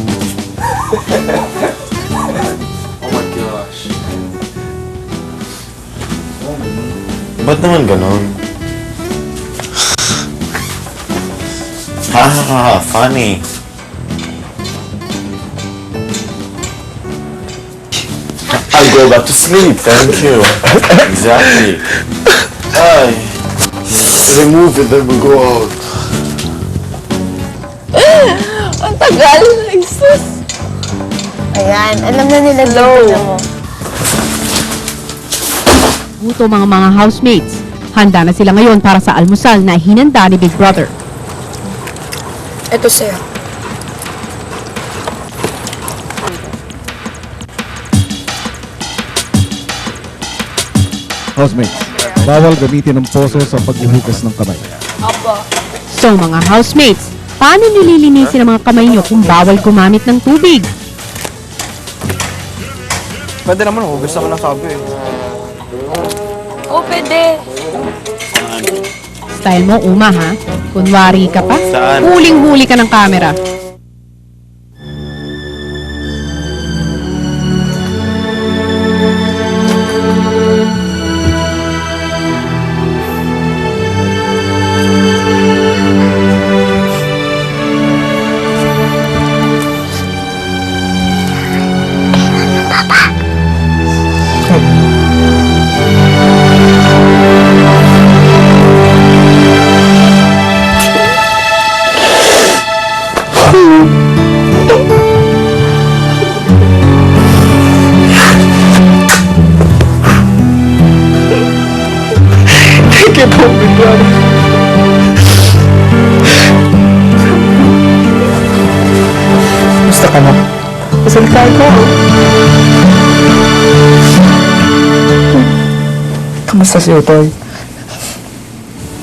Oh my gosh. Ba't naman ganon? Ha, funny. I'll go back to sleep, thank you. Exactly. Ay. remove it, then we'll go out. Ang tagal! Ay, sus! Ayan, alam na nila low. Buto mga housemates. Handa na sila ngayon para sa almusal na hinanda ni Big Brother. Ito sa'yo. Housemates, bawal gamitin ang poso sa paghuhugas ng kamay. So mga housemates, paano nililinisin ang mga kamay nyo kung bawal gumamit ng tubig? Pwede naman, hugas ako ng sabi eh. Oh, pwede. Style mo, Uma, ha? Kunwari ka pa? Saan? Huling-huli ka ng camera. Gusto ka na? Pasalita ko. Kamusta si Utoy?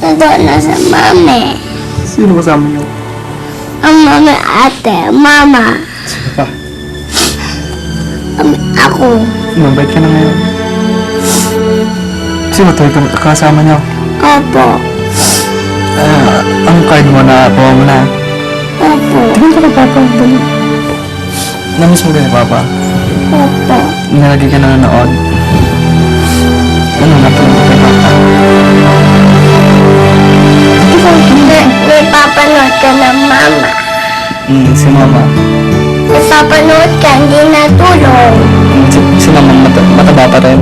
Nandun na sa mami. Sino kasama niyo? Ang mami, ate, mama. Sino pa? Ako. Mabait ka na ngayon. Si Utoy, kasama niyo? Opo. Ang card mo na kuha mo na. Opo. Tingin ka na, Papa. Dali. Namiss mo ba ni Papa? Opo. Nalagi ka nanonood. Ano na pala mo kay Papa? May papanood ka ng mama. Si Mama. May papanood ka, hindi natulog. Si Mama mataba pa rin.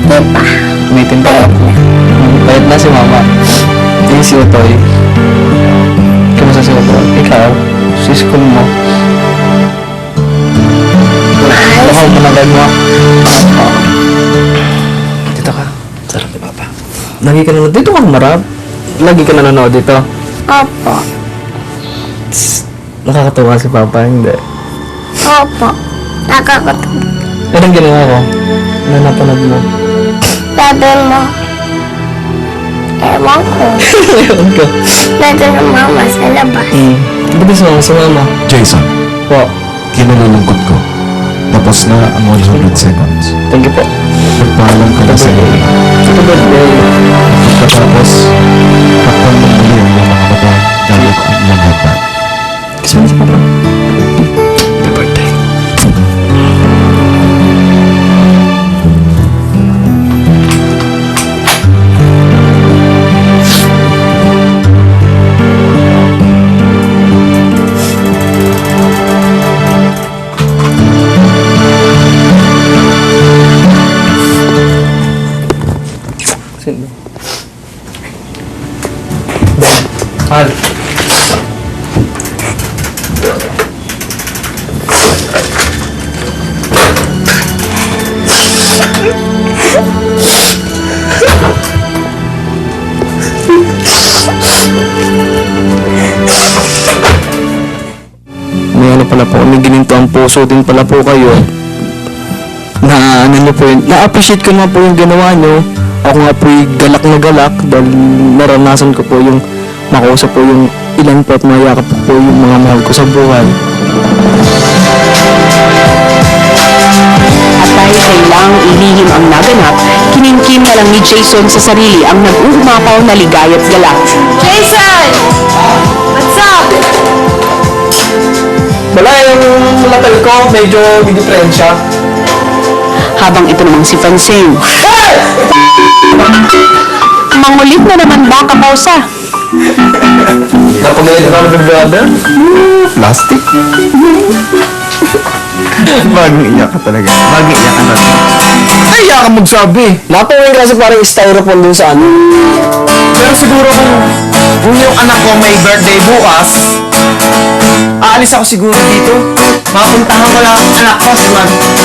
Di ba? Umitin pa. Bayad na si Mama. Yung si Utoy. Kamusta si Utoy? Ikaw? Si school mo? Baka umanagad mo. Dito ka. Sarap ni Papa. Lagi ka nanonood. Dito ka humarap. Lagi ka nanonood dito. Opo. Nakakatawa si Papa, hindi. Opo. Nakakatawa. Anong ginawa ko? Ano napanood mo? Sabi mo, ewan ko. Ewan ko. Nandun ang mama sa labas. Ba't si Mama? Si Mama. Jason, Po. kinalulungkot ko. Tapos na ang 100 seconds. Thank you po. Nagpaalam ka na sa iyo. Happy birthday. Pagkatapos, takpan mo muli ang iyong mga mata gamit ang iyong headband. Kasama si Papa. Happy birthday. Sino? Mahal. May ano pala po, may gininto ang puso din pala po kayo. Na ano nyo po yun, na-appreciate ko nga po yung ginawa nyo. Ako nga po yung galak na galak dahil naranasan ko po yung makausap po yung ilan po at mayakap po yung mga mahal ko sa buhay. At dahil kailangang ilihim ang naganap, kinimkim na lang ni Jason sa sarili ang nag-uumapaw na ligaya't galak. Jason! What's up? Wala yung latal ko, medyo may diferensya. Habang ito namang si Francine. Mangulit na naman baka pausa. Napagalit na kami ng brother? Plastic? Bagong iyak ka talaga. Bagong iyak ka talaga. Ay, iyak ka magsabi. Napawin kasi parang styrofoam dun sa ano. Pero siguro kung yung anak ko may birthday bukas, aalis ako siguro dito. Mapuntahan ko lang ang anak ko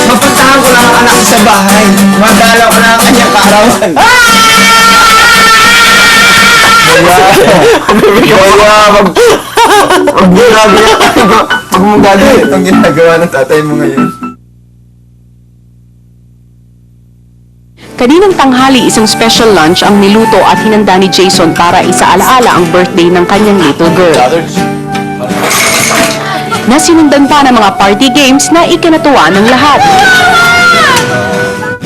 mapuntahan ko lang ang anak ko sa bahay. Magdalaw ko lang ang kanyang kaarawan. Huwag mong gagawin itong ginagawa ng tatay mo ngayon. Kaninang tanghali, isang special lunch ang niluto at hinanda ni Jason para isaalaala ang birthday ng kanyang little girl. Nasinundan pa ng mga party games na ikinatuwa ng lahat.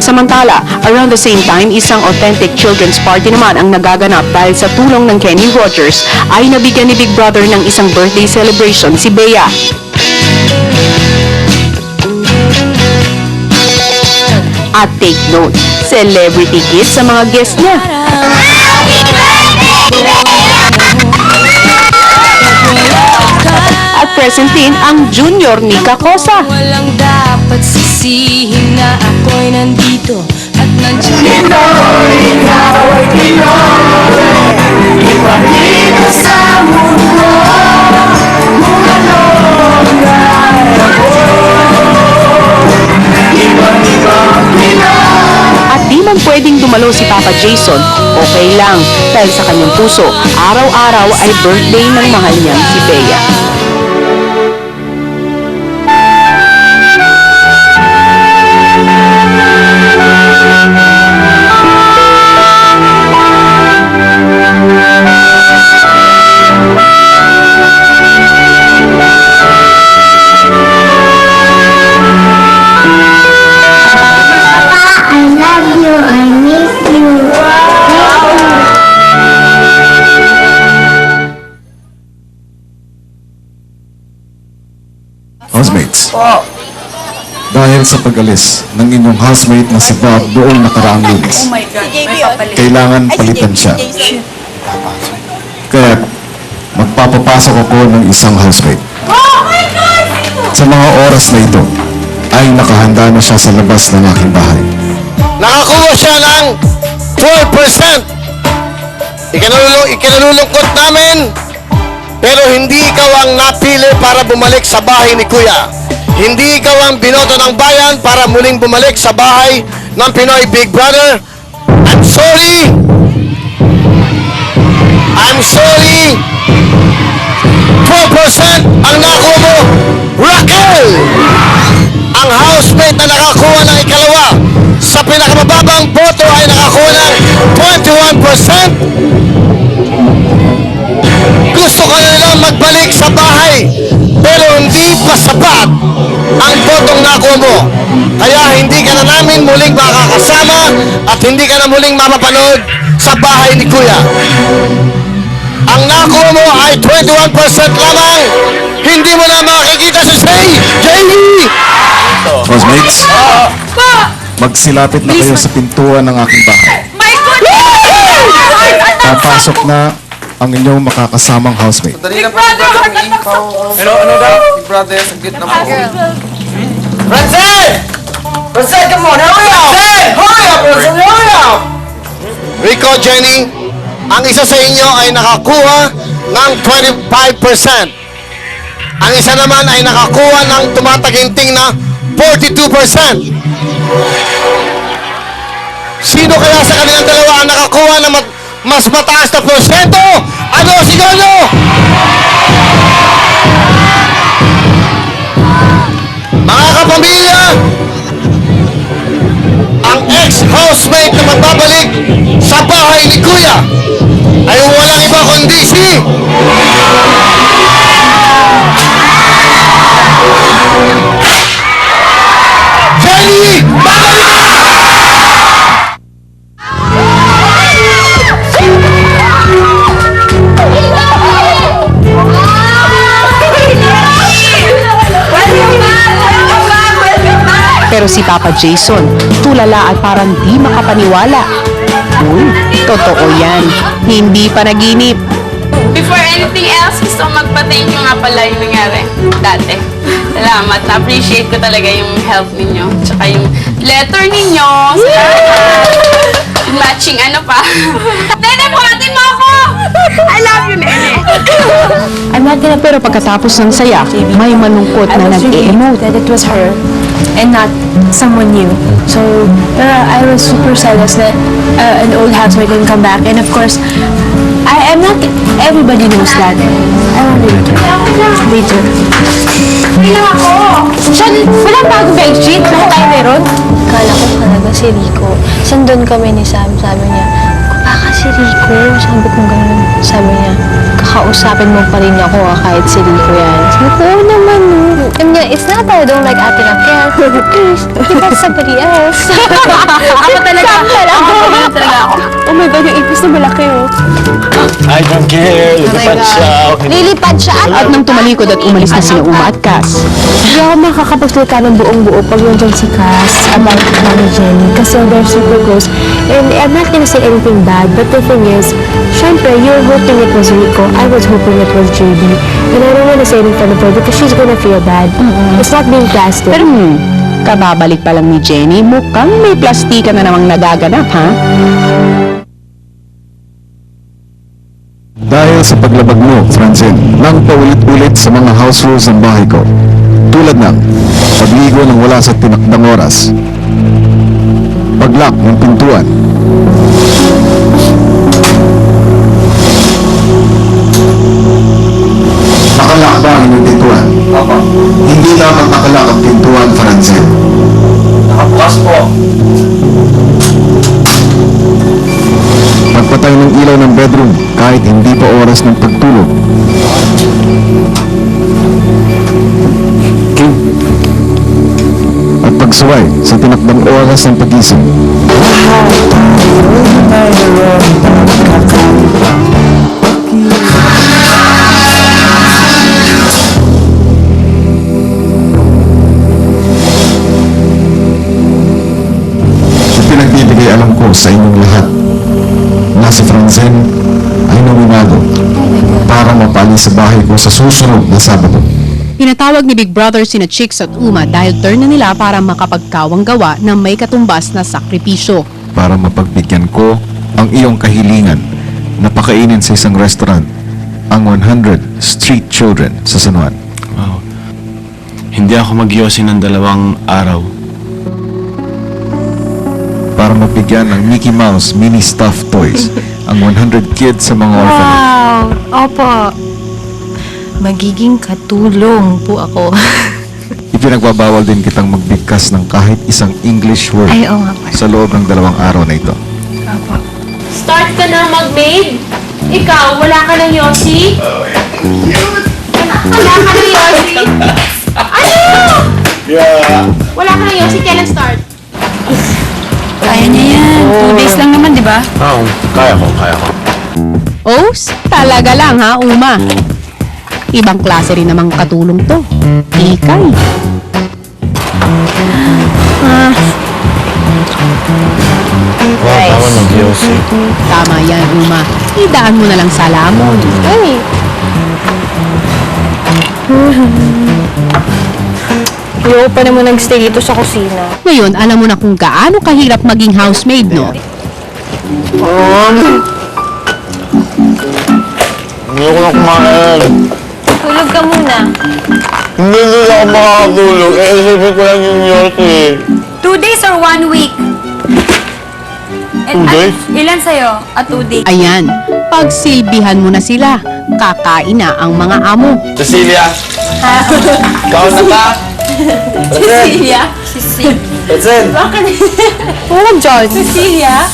Samantala, around the same time, isang authentic children's party naman ang nagaganap dahil sa tulong ng Kenny Rogers ay nabigyan ni Big Brother ng isang birthday celebration si Bea. At take note, celebrity kiss sa mga guest niya. At present din ang junior ni Kakosa. Walang dapat sisihin na ako'y nandito at nandiyan. Ikaw ay Pinoy, ipakita sa mundo, mula noon ay ako, ibang Pinoy. At di man pwedeng dumalo si Papa Jason, okay lang dahil sa kanyang puso, araw-araw ay birthday ng mahal niyang si Bea. Housemates, dahil sa pag-alis ng inyong housemate na si Bob noong nakaraang Lunes, Oh my God, may kapalit. kailangan palitan siya. Kaya magpapapasok ako ng isang housemate. Sa mga oras na ito, ay nakahanda na siya sa labas ng aking bahay. Nakakuha siya ng 12%. Ikinalulungkot namin, pero hindi ikaw ang napili para bumalik sa bahay ni Kuya. Hindi ikaw ang binoto ng bayan para muling bumalik sa bahay ng Pinoy Big Brother. I'm sorry. I'm sorry. 12% ang nakuha mo, Raquel! Ang housemate na nakakuha ng ikalawa sa pinakamababang boto ay nakakuha ng 21%. Gusto ka nila magbalik sa bahay, pero hindi pa sapat ang botong nakuha mo. Kaya hindi ka na namin muling makakasama at hindi ka na muling mapapanood sa bahay ni Kuya. Ang nakuha mo ay 21% lamang. Hindi mo na makikita si Jamie! Housemates, magsilapit na kayo sa pintuan ng aking bahay. Papasok na ang inyong makakasamang housemate. Dali na po, Big Brother, umiimpaw. Ano daw? Big Brother, saglit na po. Francel! Francel, come on! Hurry up! Hurry up, Francel! Hurry up! Rico, Jenny, ang isa sa inyo ay nakakuha ng 25%. Ang isa naman ay nakakuha ng tumataginting na 42%. Sino kaya sa kanilang dalawa ang nakakuha ng mas mataas na porsyento? Ano, sigaw nyo? Mga kapamilya, ang ex-housemate na magbabalik sa bahay ni Kuya ay walang iba kundi si Jenny Babalika! Pero si Papa Jason, tulala at parang di makapaniwala. Uy, totoo yan. Hindi panaginip. Before anything else, gusto ko magpatayin nyo nga pala yung nangyari dati. Salamat. Na-appreciate ko talaga yung help ninyo. Tsaka yung letter ninyo. Salamat. Yung matching ano pa. Nene, buhatin mo ako! I love you, Nene. I'm not gonna pero pagkatapos ng saya, may malungkot na nag-e-emote. That it was her and not someone new. So, I was super jealous that an old housemate didn't come back. And of course, I'm not, everybody knows that. I won't later. Tingnan ako! Sean, walang bagong bedsheet? Lahat tayo meron? Kala ko talaga si Rico. Sandun kami ni Sam, sabi niya, baka si Rico, sabi ko gano'n. Sabi niya, kakausapin mo pa rin ako kahit si Rico yan. Sabi ko, oo naman. Sabi niya, it's not that I don't like acting up here. Please, give us somebody else. Ako talaga. Ako talaga ako. Oh my God, yung ipis na malaki oh. I don't care. Lilipat siya. Lilipad siya At nang tumalikod at umalis na sina Uma at Cass, Hindi ako makakapagsalita ng buong-buo pag nandyan si Cass about Mami Jenny kasi they're super close. And I'm not gonna say anything bad, but the thing is, syempre, you're hoping it was Rico. I was hoping it was JB. And I don't wanna say it in front of her because she's gonna feel bad. It's not being plastic. pero kababalik pa lang ni Jenny, mukhang may plastika na namang nagaganap, ha? Dahil sa paglabag mo, Francine, nang paulit-ulit sa mga house rules ng bahay ko, tulad ng pagligo ng wala sa tinakdang oras, paglock ng pintuan, nakalak ba ang inyong pintuan? Opo. Hindi lamang nakalak ang pintuan, Francine. Nakabukas po. Pagpatay ng ilaw ng bedroom kahit hindi pa oras ng pagtulog. At pagsuway sa tinakdang oras ng pag-isip. Sa pinagbibigay alam ko sa inyong lahat na si Francine ay nominado para mapali sa bahay ko sa susunod na Sabado. Pinatawag ni Big Brother sina Chicks at Uma dahil turn na nila para makapagkawang gawa ng may katumbas na sakripisyo. Para mapagbigyan ko ang iyong kahilingan na pakainin sa isang restaurant ang 100 street children sa San Juan. Wow. Hindi ako magyosi ng 2 araw. Para mabigyan ng Mickey Mouse mini stuffed toys ang 100 kids sa mga orphanage. Wow! Opo. Magiging katulong po ako. Ipinagbabawal din kitang magbigkas ng kahit isang English word Ay, oo nga pala. sa loob ng 2 araw na ito. Opo. Start ka na mag-maid. Ikaw, wala ka ng Yossi? Wala ka ng Yossi? Ano? Yeah. Wala ka ng Yossi, kailan start? Kaya niya yan. 2 days lang naman, di ba? Oo, kaya ko. Oh, talaga lang ha, Uma. Ibang klase rin namang katulong to. Ikay. Tama mag-yosi. Tama yan, Uma. Idaan mo na lang sa lamon. Ay! Ayoko pa naman nag-stay dito sa kusina. Ngayon, alam mo na kung gaano kahirap maging housemaid, no? Hindi ko na kumain. Tulog ka muna. Hindi na ako makakatulog. Isipin ko lang yung yosi. 2 days or 1 week? 2 days? Ilan sa'yo? 2 days. Ayan, pagsilbihan mo na sila. Kakain na ang mga amo. Cecilia! Ikaw na ba? Cecilia? Cecilia. Francine! Bakit? Oo, John. Cecilia?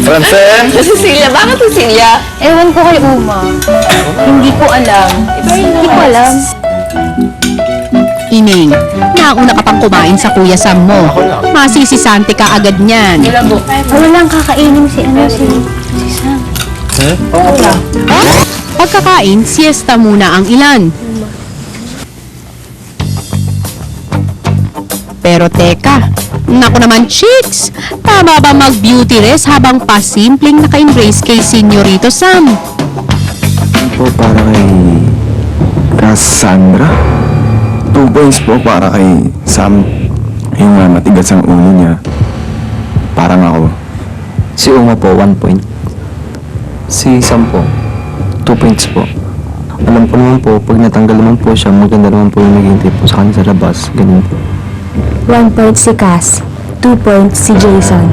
Francine! Cecilia? Bakit Cecilia? Ewan ko kay Uma. Hindi ko alam. Hindi ko alam. Ining, nauna ka pang kumain sa Kuya Sam mo. Masisisante ka agad niyan. Walang kakainin si Sam. Pagkakain, siesta muna ang ilan. Pero teka, naku naman chicks, tama ba mag-beauty rest habang pasimpleng naka-embrace kay Senyorito Sam? Po para kay Cassandra? 2 points po para kay Sam. Yung matigas ang ulo niya. Parang ako. Si Uma po, 1 point. Si Sam po, 2 points po. Alam ko naman po, pag natanggal naman po siya, maganda naman po yung naghihintay po sa kanya sa labas. Ganun po. 1 point si Cass, 2 points si Jason.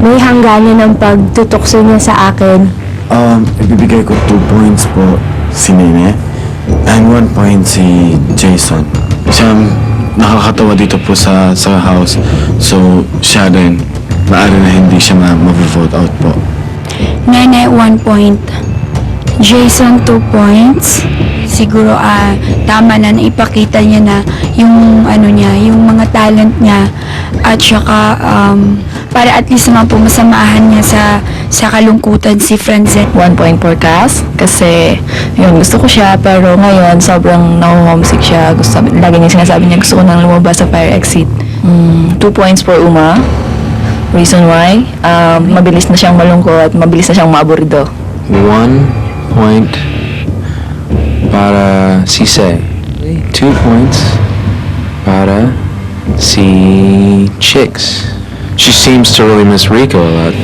May hangganan ng pagtutukso niya sa akin. Ibibigay ko 2 points po si Nene and 1 point si Jason. Siya nakakatawa dito po sa house. So, siya din. Maaari na hindi siya ma-vote out po. Nene, 1 point. Jason, 2 points. Siguro tama na ipakita niya na yung yung mga talent niya at saka para at least naman po masamahan niya sa kalungkutan si Franzen. 1 point for Cass kasi yun, gusto ko siya pero ngayon sobrang na-homesick siya. Lagi niya sinasabi niya gusto ko nang lumabas sa fire exit. 2 points for Uma. Reason why? Mabilis na siyang malungkot, mabilis na siyang maaburido. 1 point para si Se. 2 points para si Chicks. She seems to really miss Rico a lot.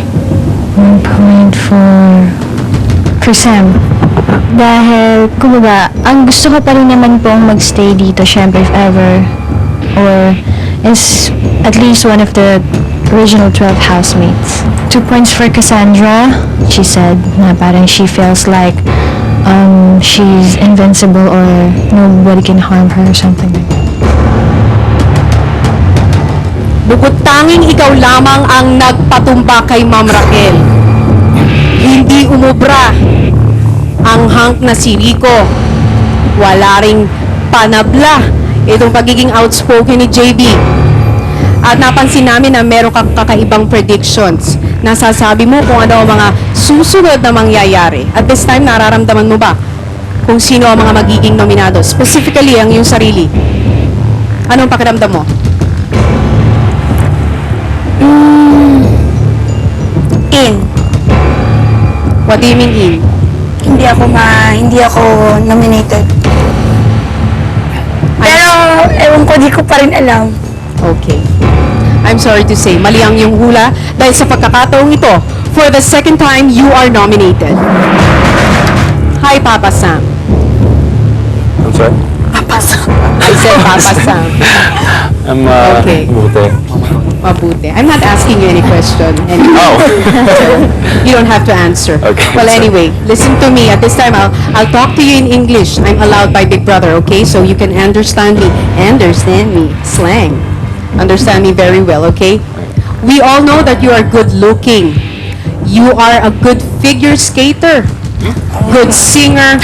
1 point for Sam. Dahil, kumbaga, ang gusto ko pa rin naman pong magstay dito, syempre, if ever, or is at least one of the original 12 housemates. 2 points for Cassandra. She said na parang she feels like she's invincible or nobody can harm her or something like that. Bukod tanging ikaw lamang ang nagpatumba kay Ma'am Raquel. Hindi umubra ang hunk na si Rico. Wala ring panabla itong pagiging outspoken ni JB. At napansin namin na meron kang kakaibang predictions. Nasasabi mo kung ano ang mga susunod na mangyayari. At this time, nararamdaman mo ba kung sino ang mga magiging nominado? Specifically, ang iyong sarili. Anong pakiramdam mo? In. What do you mean in? Hindi ako nominated. Pero, ewan ko, di ko pa rin alam. Okay. I'm sorry to say, mali ang iyong hula dahil sa pagkakataong ito, for the second time, you are nominated. Hi, Papa Sam. I'm sorry? Papa Sam. I said Papa Sam. I'm, Okay. Buti. Mabuti. I'm not asking you any question. Oh. You don't have to answer. Okay. Well, anyway, listen to me. At this time, I'll talk to you in English. I'm allowed by Big Brother, okay? So you can understand me. Understand me. Slang. Understand me very well, okay? We all know that you are good looking. You are a good figure skater. Good singer.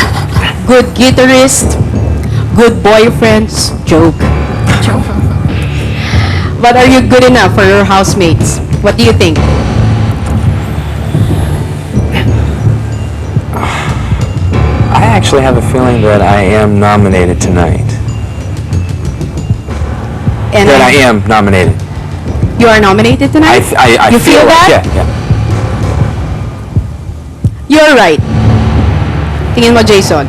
Good guitarist. Good boyfriends. Joke. But are you good enough for your housemates? What do you think? I actually have a feeling that I am nominated tonight. And That I am nominated. you are nominated tonight? I You feel that? Yeah, yeah. You're right. Tingin mo, Jason.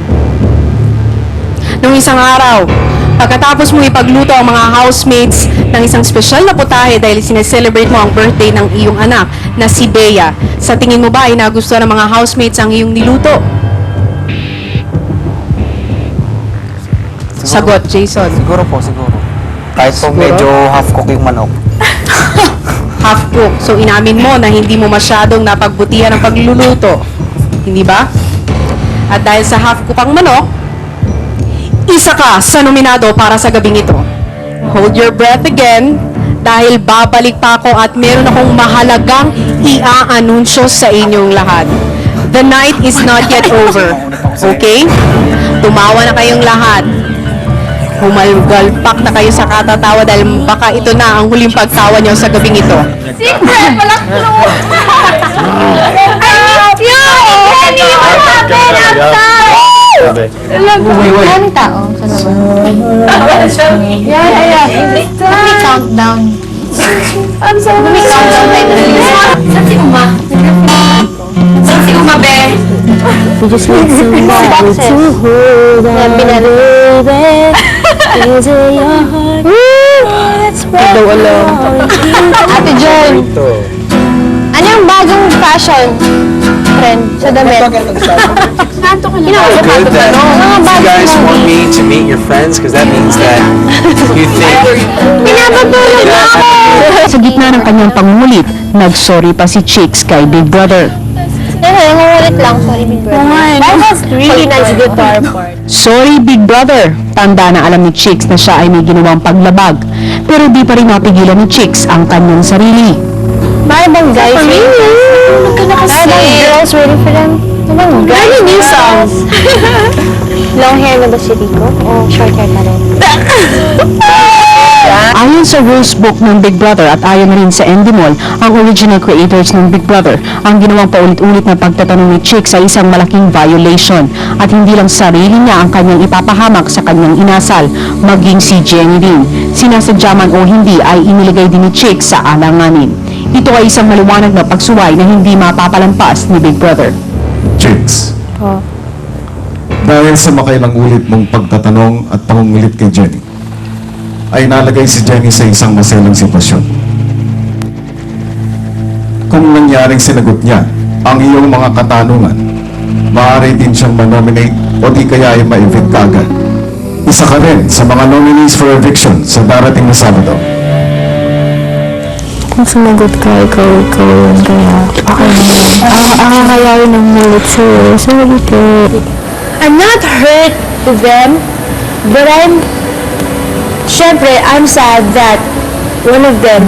Nung isang araw, pagkatapos mo ipagluto ang mga housemates ng isang espesyal na putahe dahil sineselebrate mo ang birthday ng iyong anak na si Bea, sa tingin mo ba ay nagustuhan ng mga housemates ang iyong niluto? Sagot, Jason. Siguro po, siguro. Kahit po Siguro? medyo half-cook yung manok. Half cook. So inamin mo na hindi mo masyadong napagbutihan ang pagluluto. Hindi ba? At dahil sa half cook ang manok, isa ka sa nominado para sa gabing ito. Hold your breath again dahil babalik pa ako at meron akong mahalagang i-aanunsyo sa inyong lahat. The night is not yet over. Okay? Tumawa na kayong lahat. Humalgalpak na kayo sa katatawa dahil baka ito na ang huling pagtawa niyo sa gabing ito. Secret! Walang clue! I love you! Kenny, what happened outside? Maraming tao sa labas. Yeah. Let me count down. I'm so Let me count down tayo na Saan si Uma? Saan si Uma, be? We just need someone to hold on. Baby. Is it your heart? That's Ate Joy, ano yung bagong fashion trend sa damit? Good that you guys want me to meet your friends because that means that you think Pinapatulog ako! Sa gitna ng kanyang pangungulit, nagsorry pa si Chicks kay Big Brother. Nangungulit lang, sorry, Big Brother. That was really nice guitar part. Sorry Big Brother, tanda na alam ni Chicks na siya ay may ginawang paglabag. Pero di pa rin napigilan ni Chicks ang kanyang sarili. Maribang guys ready? Maribang girls ready for them? Maribang guys new songs. Long hair na ba si Rico? O short hair ka rin? Ayon sa rules book ng Big Brother at ayon rin sa Endemol, ang original creators ng Big Brother, ang ginawang paulit-ulit na pagtatanong ni Chicks ay isang malaking violation at hindi lang sarili niya ang kanyang ipapahamak sa kanyang inasal, maging si Jenny din. Sinasadya man o hindi ay iniligay din ni Chicks sa alanganin. Ito ay isang maliwanag na pagsuway na hindi mapapalampas ni Big Brother. Chicks, dahil sa makailang ulit mong pagtatanong at pangungulit kay Jenny, ay nalagay si Jenny sa isang maselang sitwasyon. Kung nangyaring sinagot niya ang iyong mga katanungan, maaari din siyang manominate o di kaya ay ma-evict kagad. Isa ka rin sa mga nominees for eviction sa darating na Sabado. Kung sumagot ka, ikaw yun, kaya okay na yun. Akakayawin ng mulit sa'yo. Sorry po. I'm not hurt to them, but syempre, I'm sad that one of them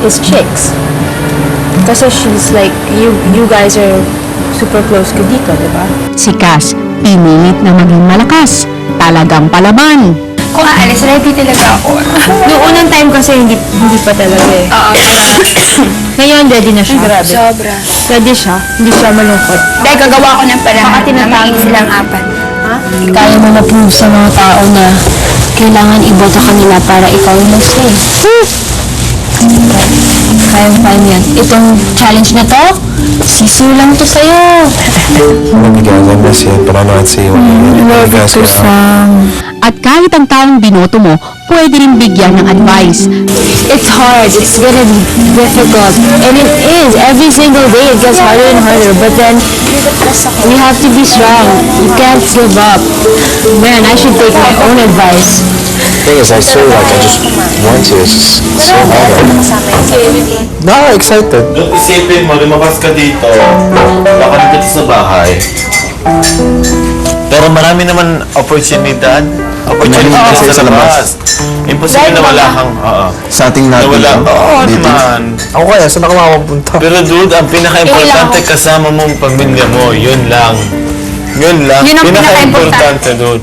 is Chicks. Kasi she's like, you guys are super close ka dito, diba? Si Cass, pinilit na maging malakas, talagang palaban. Kung aalis, ready talaga ako. Noong unang time kasi hindi pa talaga eh. Ngayon, ready na siya. Grabe. Sobra. Ready siya. Hindi siya malungkot. Dahil gagawa ko ng paraan na maing silang apat. Kaya mo na-prove sa mga tao na kailangan iboto kanila para ikaw yung mag-stay. Kaya mo yan. Itong challenge na to, sisu lang to sa'yo. Love you guys, I miss you, but I know I'd see you when you guys get out. At kahit ang taong binoto mo, pwede rin bigyan ng advice. It's hard. It's gonna be difficult. And it is. Every single day it gets harder and harder. But then, we have to be strong. You can't give up. Man, I should take my own advice. Thing is, I just want to. It's just so hard. No, excited. Doon isipin mo, lumabas ka dito, baka dito sa bahay. Pero marami naman oportunidad kasi sa labas. Imposible na wala kang, sa ating natin. Oo naman. Ako kaya, saan ako makapunta? Pero dude, ang pinaka-importante kasama mong pamilya mo, yun lang. Yun lang. Yun ang Pinaka-importante, dude.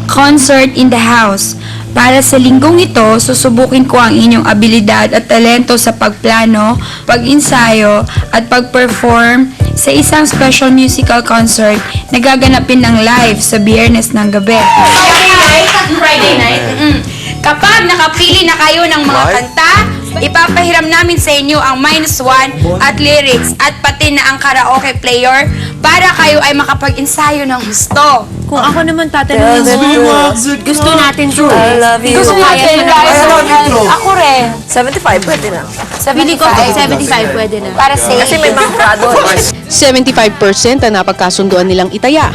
Concert in the House. Para sa linggong ito, susubukin ko ang inyong abilidad at talento sa pagplano, pag-ensayo, at pag-perform sa isang special musical concert na gaganapin ng live sa Biyernes ng gabi. Friday night. Kapag nakapili na kayo ng mga kanta, ipapahiram namin sa inyo ang -1 at lyrics at pati na ang karaoke player para kayo ay makapag-ensayo ng gusto. Kung ako naman tatanungin mo, gusto natin to. I love you. Gusto natin. Ako rin. 75, pwede na. Sabi ko, 75 pwede na. Para safe. Kasi may mga krado. 75% ang napagkasunduan nilang itaya.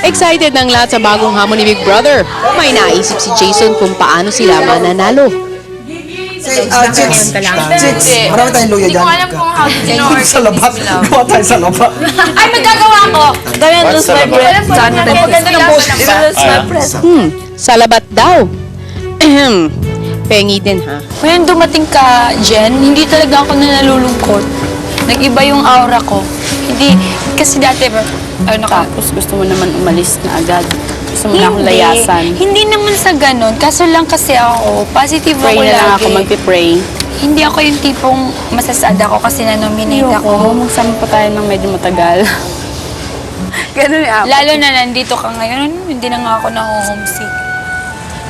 Excited ng lahat sa bagong hamon ni Big Brother. May naisip si Jason kung paano sila mananalo. Chicks, marami tayong luya dyan. Hindi ko alam kung how to do Sa labat. Gawa tayo sa labat. Ay, magagawa ko! Ganyan, lose my breath. Saan natin Maganda ng post. lose my breath. Sa labat daw. Pengi din ha. Ngayon dumating ka, Jen, hindi talaga ako na nalulungkot. Nag-iba yung aura ko. Hindi, kasi dati, tapos gusto mo naman umalis na agad. Gusto mo na akong layasan. Hindi naman sa ganun. Kaso lang kasi ako, positive ako lagi. Pray na lang ako, magpipray. Hindi ako yung tipong masasad ako kasi na-nominate ako. Magsama pa tayo ng medyo matagal. Ganun ako. Lalo na nandito ka ngayon, hindi na nga ako na-homesick.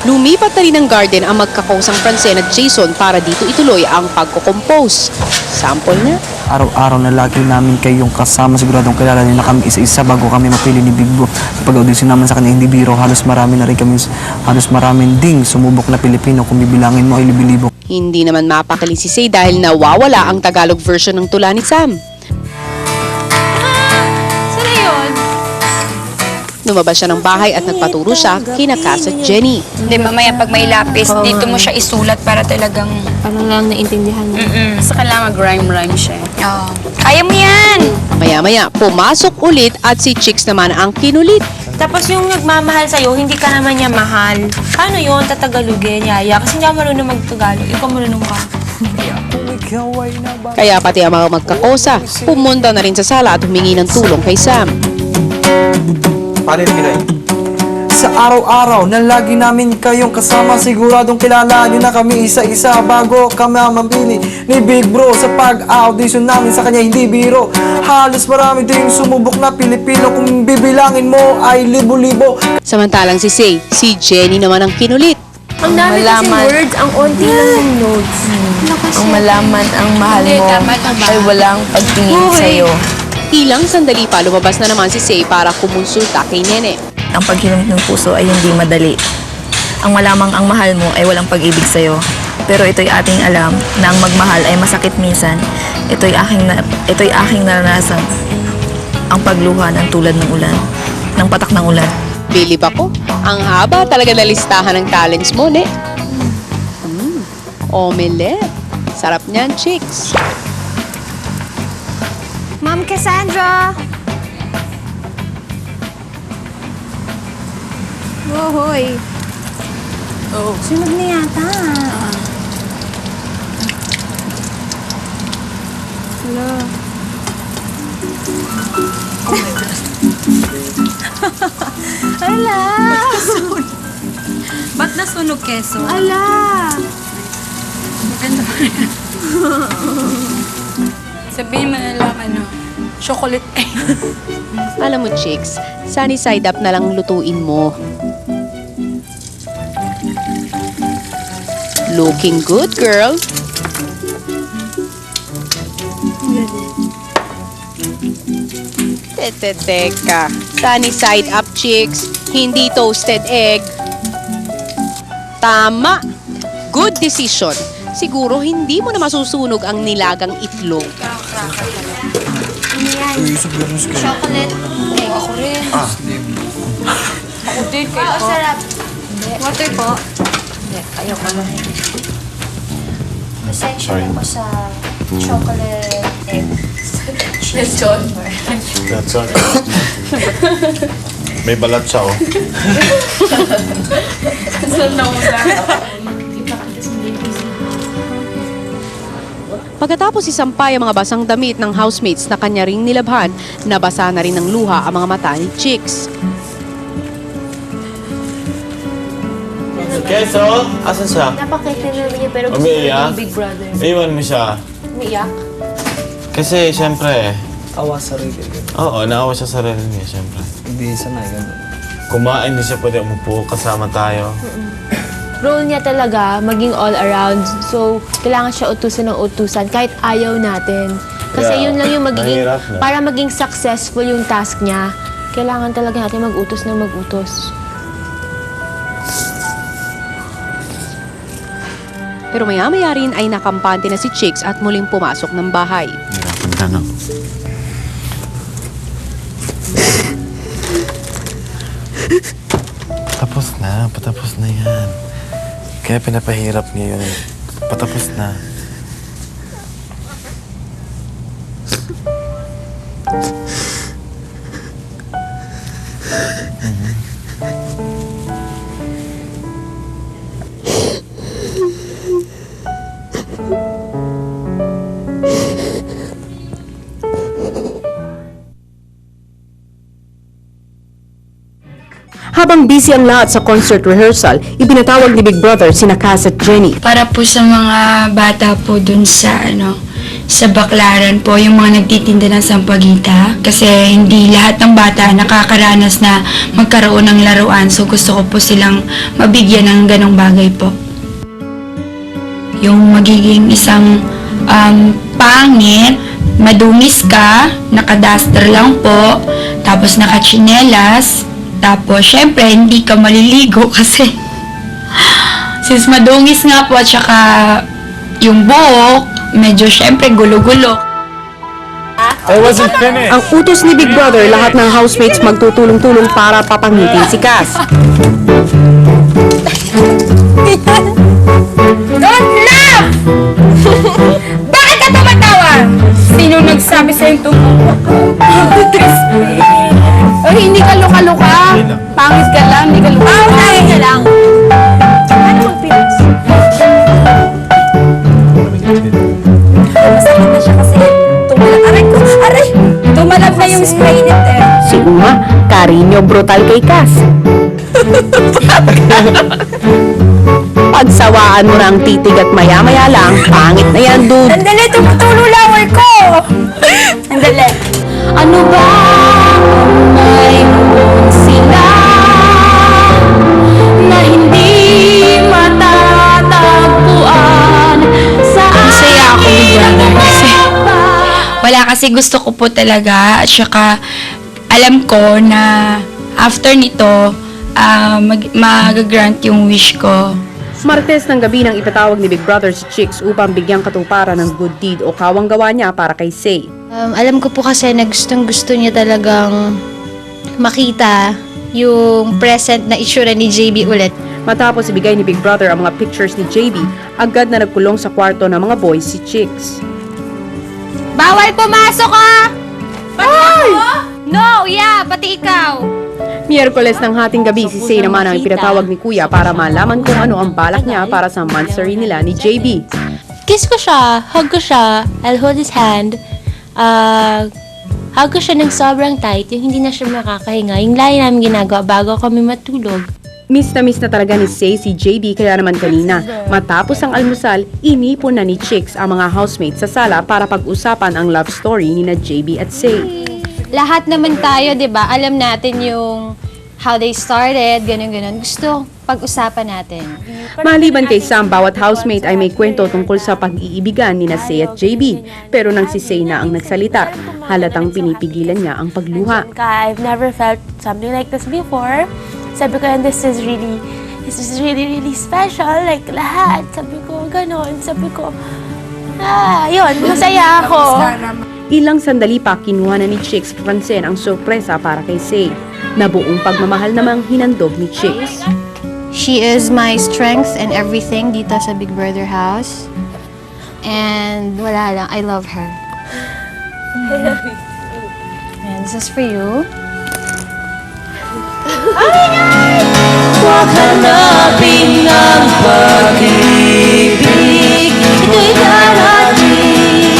Lumipat na rin ng garden ang magkakausang Francine at Jason para dito ituloy ang pagko-compose. Sample na. Araw-araw na lagi namin kayong kasama. Siguradong kilala niyo na kami isa-isa bago kami mapili ni Big Bro. Pag-audition naman sa kanya, hindi biro. Halos marami ding sumubok na Pilipino. Kung bibilangin mo ay libi-libo. Hindi naman mapakali si Say dahil nawawala ang Tagalog version ng tula ni Sam. Saan yun? Lumabas siya ng bahay at nagpaturo siya kina Cass at Jenny. Hindi, mamaya pag may lapis, dito mo siya isulat para talagang... Parang lang naintindihan mo. Basta kailangan mag-rhyme siya. Oo. Kaya mo yan! Maya-maya, pumasok ulit at si Chicks naman ang kinulit. Tapos yung nagmamahal sa'yo, hindi ka naman niya mahal. Paano yun? Tatagalogin, Yaya? Kasi hindi ako marunong mag-Tagalog. Ikaw marunong ka. Kaya pati ang mga magkakosa, pumunta na rin sa sala at humingi ng tulong kay Sam. Paano yung Pinoy? Sa araw-araw na lagi namin kayong kasama, siguradong kilala nyo na kami isa-isa bago kami mamili ni Big Bro. Sa pag-audition namin sa kanya, hindi biro. Halos marami ding sumubok na Pilipino. Kung bibilangin mo ay libo-libo. Samantalang si Say, si Jenny naman ang kinulit. Ang dami kasi words, ang onti lang yung notes. Ang malaman ang mahal mo ay walang pagtingin sa'yo. Ilang sandali pa lumabas na naman si Say para kumonsulta kay Nene. Ang paghinimik ng puso ay hindi madali. Ang malamang ang mahal mo ay walang pag-ibig sa'yo. Pero ito'y ating alam na ang magmahal ay masakit minsan. Ito'y aking naranasan. Ang pagluha ng tulad ng ulan. Ng patak ng ulan. Bilib ako. Ang haba talaga na listahan ng talents mo, Ne. Omelette. Sarap niyan, Chicks. Ma'am Cassandra! Oh, hoy. Sunod na yata. Hello. Oh my God. Ala! Ba't nasunog keso? Ala! Maganda pa rin. Sabihin mo na lang, chocolate egg. Alam mo, Chicks, sunny side up na lang lutuin mo. Looking good, girl. Teka. Sunny side up, Chicks. Hindi toasted egg. Tama. Good decision. Siguro hindi mo na masusunog ang nilagang itlog. Chocolate. Ako rin. Ako din, kayo Oo, po. sarap. Water po. Hindi, ayoko lang. Pasensya na po sa chocolate egg. That's all. May balat siya, oh. Pagkatapos isampay ang mga basang damit ng housemates na kanya ring nilabhan, nabasa na rin ng luha ang mga mata ni Chicks. Keso, asan siya? Napakita na niya pero gusto Umiiyak? ng Big Brother. Iwan mo siya. Umiiyak? Kasi, syempre, Awa sa sarili. oo, naawa siya sa sarili niya, syempre. Hindi sanay ganun. Kumain, hindi siya pwede umupo, kasama tayo. Role niya talaga, maging all around. So, kailangan siya utusan ng utusan kahit ayaw natin. Kasi Yeah, yun lang yung magiging, mahirap na. para maging successful yung task niya, kailangan talaga natin mag-utos ng mag-utos. Pero maya-maya rin ay nakampante na si Chicks at muling pumasok ng bahay. Hirapan ka na. Patapos na yan. Kaya pinapahirap ngayon. Patapos na. Habang busy ang lahat sa concert rehearsal, ibinatawag ni Big Brother sina Cass at Jenny. Para po sa mga bata po dun sa sa Baclaran po, yung mga nagtitinda ng sampagita. Kasi hindi lahat ng bata nakakaranas na magkaroon ng laruan. So gusto ko po silang mabigyan ng ganong bagay po. Yung magiging isang pangit, madungis ka, nakaduster lang po, tapos nakachinelas, tapos syempre hindi ka maliligo kasi since madungis nga po at saka yung buhok, medyo syempre gulo-gulo. I wasn't finished. Ang utos ni Big Brother, lahat ng housemates magtutulong-tulong para papangitin si Cass. Don't laugh! Bakit ka tumatawa? Sino nagsabi sa'yo tumuwa ka? O hindi ka luka-luka. Pangit ka lang, hindi ka luka-luka. Pangit ka lang. Ano ang pinis? Masakit na siya kasi tumalab. Aray ko! Aray! Tumalab na yung spray nit eh. Si Uma, Carino brutal kay Cass. Pagsawaan mo na ang titig at maya-maya lang, pangit na yan, dude. Sandali, tumutulo laway ko! Sandali. Ano ba may sila na hindi matatagpuan sa Masaya ako, Big Brother, kasi wala kasi gusto ko po talaga at saka alam ko na after nito, mag-grant yung wish ko. Martes ng gabi nang ipatawag ni Big Brother si Chicks upang bigyang katuparan ng good deed o kawang gawa niya para kay Say. Alam ko po kasi na gustong-gusto niya talagang makita yung present na itsura ni JB ulit. Matapos ibigay ni Big Brother ang mga pictures ni JB, agad na nagkulong sa kwarto ng mga boys si Chicks. Bawal pumasok ah! Ay! No, yeah, pati ikaw. Miyerkules ng hating gabi, si Say naman ang ipinatawag ni Kuya para malaman kung ano ang balak niya para sa monthsary nila ni JB. Kiss ko siya, hug ko siya, I'll hold his hand. Hug ko siya ng sobrang tight, yung hindi na siya makakahinga. Yung lagi namin ginagawa bago kami matulog. Miss na talaga ni Say si JB kaya naman kanina. Matapos ang almusal, inipon na ni Chicks ang mga housemates sa sala para pag-usapan ang love story ni na JB at Say. Lahat naman tayo, 'di ba? Alam natin yung how they started, ganun-ganun. Gusto pag-usapan natin. Maliban kay Sam, bawat housemate ay may kwento tungkol sa pag-iibigan ni na Say at JB. Pero nang si Say na ang nagsalita, halatang pinipigilan niya ang pagluha. I've never felt something like this before. Sabi ko, and this is really special. Like, lahat. Sabi ko, ganon. Sabi ko, yun, masaya ako. Ilang sandali pa, kinuha na ni Chicks Francen ang sorpresa para kay Say, na buong pagmamahal namang hinandog ni Chicks. She is my strength and everything dito sa Big Brother house. And wala lang, I love her. And this is for you. Huwag hanapin ang pag-ibig. Ito'y darating.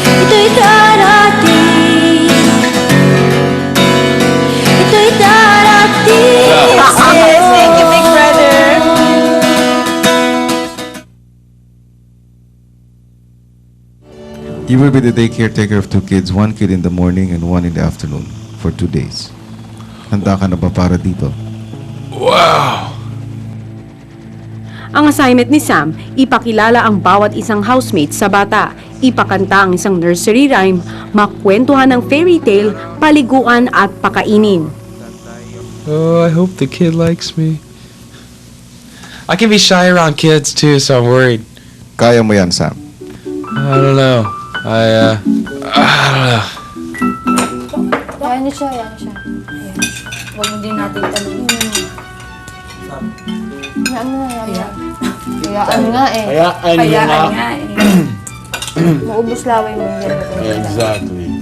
Ito'y darating. Ito'y darating. Yes, thank you, Big Brother. You will be the day caretaker of 2 kids, 1 kid in the morning and 1 in the afternoon for 2 days. Handa ka na ba para dito? Wow! Ang assignment ni Sam, ipakilala ang bawat isang housemate sa bata, ipakanta ang isang nursery rhyme, makwentuhan ng fairy tale, paliguan at pakainin. Oh, I hope the kid likes me. I can be shy around kids too, so I'm worried. Kaya mo yan, Sam. I don't know. I don't know. Yan siya, yan siya. Huwag mo din natin tanongin. Yan mo na, yan. Kayaan nga eh. Kayaan nga. Maubos laway mo yan. Exactly.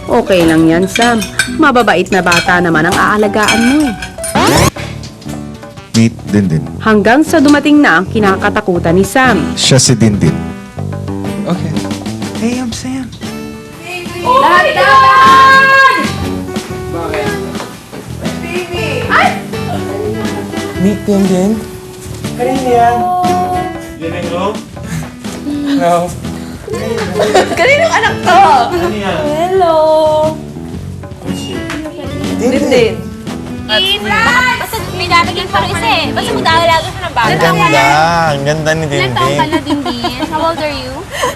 Okay lang yan, Sam. Mababait na bata naman ang aalagaan mo eh. Meet Dindin. Hanggang sa dumating na ang kinakatakutan ni Sam. Siya si Dindin. Okay. Hey, I'm Sam. Lahat dapat! Meet Dindin. Karin yan. Yan ang room? No. Kaninong anak to? Hello. Din. Basta may lalagyan pa rin isa eh. Basta magdalaga siya ng bago. Ang ganda ni Ilan taong ka Dindin. na, Dindin? How old are you?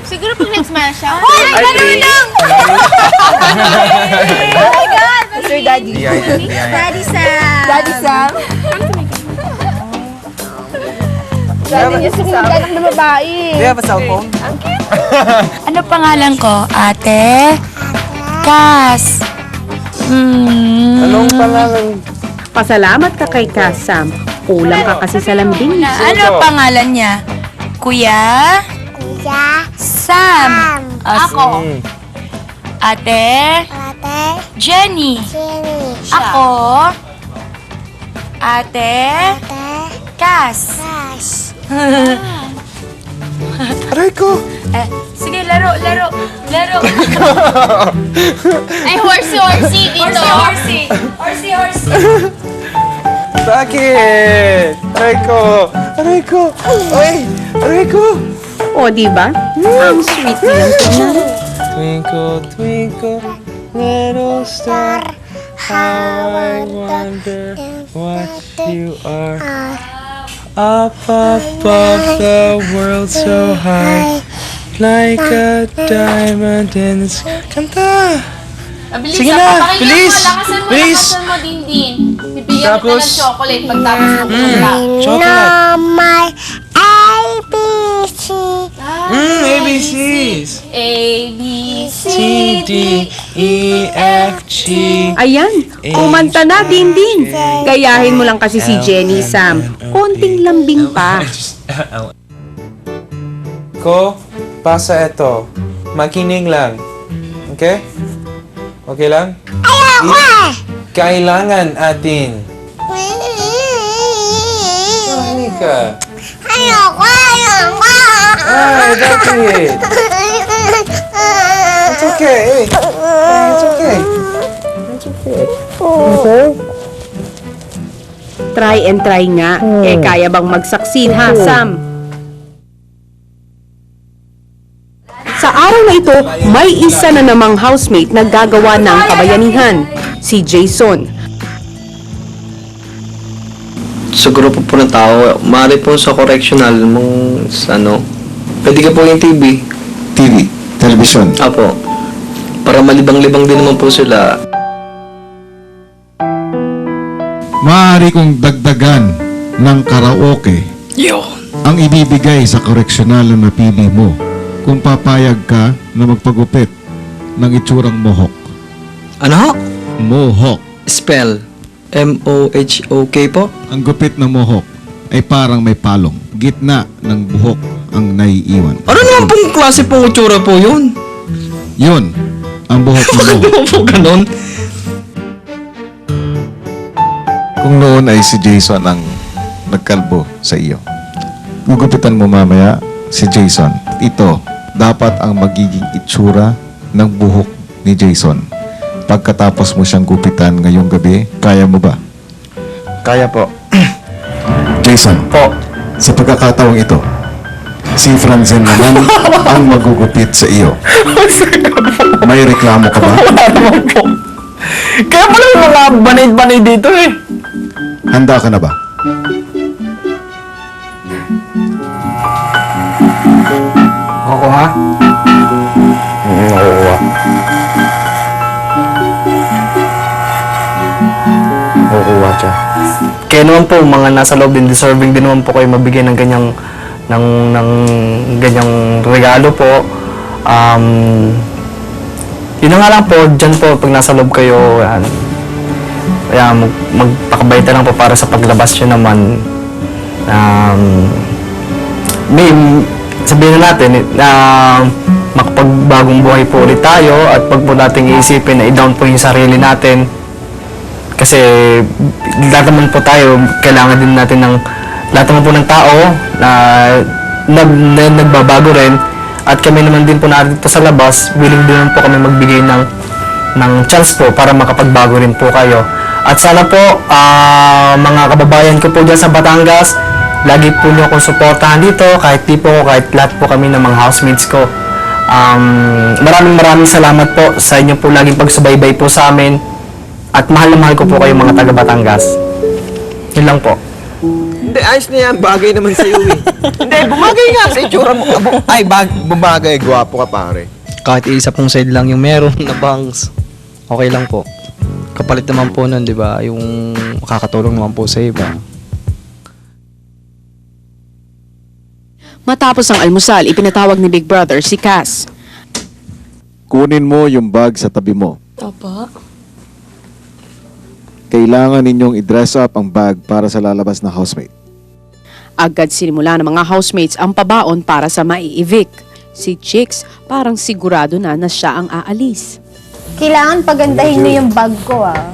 Siguro pag next month siya. Hoy! Ganun lang! Oh my God! Sir Daddy. Daddy Sam! Daddy Sam? Daddy niya si Sam. Anak na babae. Do you have a cell phone? Ano pangalan ko? Ate? Kas. Anong pangalan? Pasalamat ka kay Kasam. Kulang ka kasi sa lambing. Ano pangalan niya? Kuya? Sam. Ako. Ate? Jenny. Ako? Ate? Kas. Aray ko! Sige, laro. Ay, horsey dito. Horsey. Bakit? Aray ko! Uy! Aray ko! O, di ba? Ang sweet nilang tingnan. Twinkle, twinkle, little star, how I wonder what you are. Up above the world so high, like a diamond in the sky. Kanta! Mabilis Sige ah, na, papakinggan bilis! mo, lakasan Bilis! mo, Dindin. Bibigyan kita Tapos? ng chocolate pagtapos mo kumanta. Chocolate! My ABC. ABCs! A, B, C, C, D, E, F, G. Ayan, kumanta na, Dindin. Gayahin mo lang kasi si Jenny, Sam. Konting lambing pa. Ko, pasa ito. Makinig lang. Okay? Okay lang? Kailangan atin. Halika. Ayoko. Ay, bakit? It's okay. It's okay. Okay? Try and try nga. Kaya bang mag-succeed, ha, Sam? Sa araw na ito, may isa na namang housemate na gagawa ng kabayanihan, si Jason. Sa grupo po ng tao, maaari po sa correctional mong pwede ka po yung TV. TV, television. Apo. Para malibang-libang din naman po sila. Maaari kong dagdagan ng karaoke ang ibibigay sa koreksyonal na napili mo kung papayag ka na magpagupit ng itsurang mohawk. Ano? Mohawk. Spell. M-O-H-O-K po? Ang gupit ng mohawk ay parang may palong. Gitna ng buhok ang naiiwan. Ano naman pong klase pong itsura po yun? Yun, ang buhok ng mohawk. Ano po ganon? Kung noon ay si Jason ang nagkalbo sa iyo, gugupitan mo mamaya si Jason. Ito, dapat ang magiging itsura ng buhok ni Jason. Pagkatapos mo siyang gupitan ngayong gabi, kaya mo ba? Kaya po. Jason, po. Sa pagkakataong ito, si Franzen naman ang magugupit sa iyo. May reklamo ka ba? Wala naman po. Kaya pala yung mga banay-banay dito eh. Handa ka na ba? Ako ha? Nakukuha. Nakukuha siya. Kaya naman po, mga nasa loob din, deserving din naman po kayo mabigyan ng ganyang ganyang regalo po. Yun na nga lang po, dyan po, pag nasa loob kayo, magpakabait na lang po para sa paglabas nyo naman. Sabihin na natin na makapagbagong buhay po ulit tayo at pag po natin iisipin na i-down po yung sarili natin kasi lahat naman po tayo kailangan din natin ng lahat naman po ng tao na nagbabago rin at kami naman din po narito sa labas willing din naman po kami magbigay ng chance po para makapagbago rin po kayo at sana po mga kababayan ko po dyan sa Batangas lagi po niyo akong suportahan dito, kahit di po, kahit lahat po kami ng mga housemates ko. Maraming salamat po sa inyo po laging pagsubaybay po sa amin. At mahal na mahal ko po kayo mga taga Batangas. Yun lang po. Hindi, ayos na yan. Bagay naman sa'yo eh. Hindi, bumagay nga sa itsura mo. Bumagay. Gwapo ka pare. Kahit isa pong side lang yung meron na bangs, okay lang po. Kapalit naman po nun, di ba? Yung makakatulong naman po sa iba. Matapos ang almusal, ipinatawag ni Big Brother si Cass. Kunin mo yung bag sa tabi mo. Opo. Kailangan ninyong i-dress up ang bag para sa lalabas na housemate. Agad sinimula ng mga housemates ang pabaon para sa mai-evict. Si Chicks parang sigurado na siya ang aalis. Kailangan pagandahin niyo yung bag ko, ah.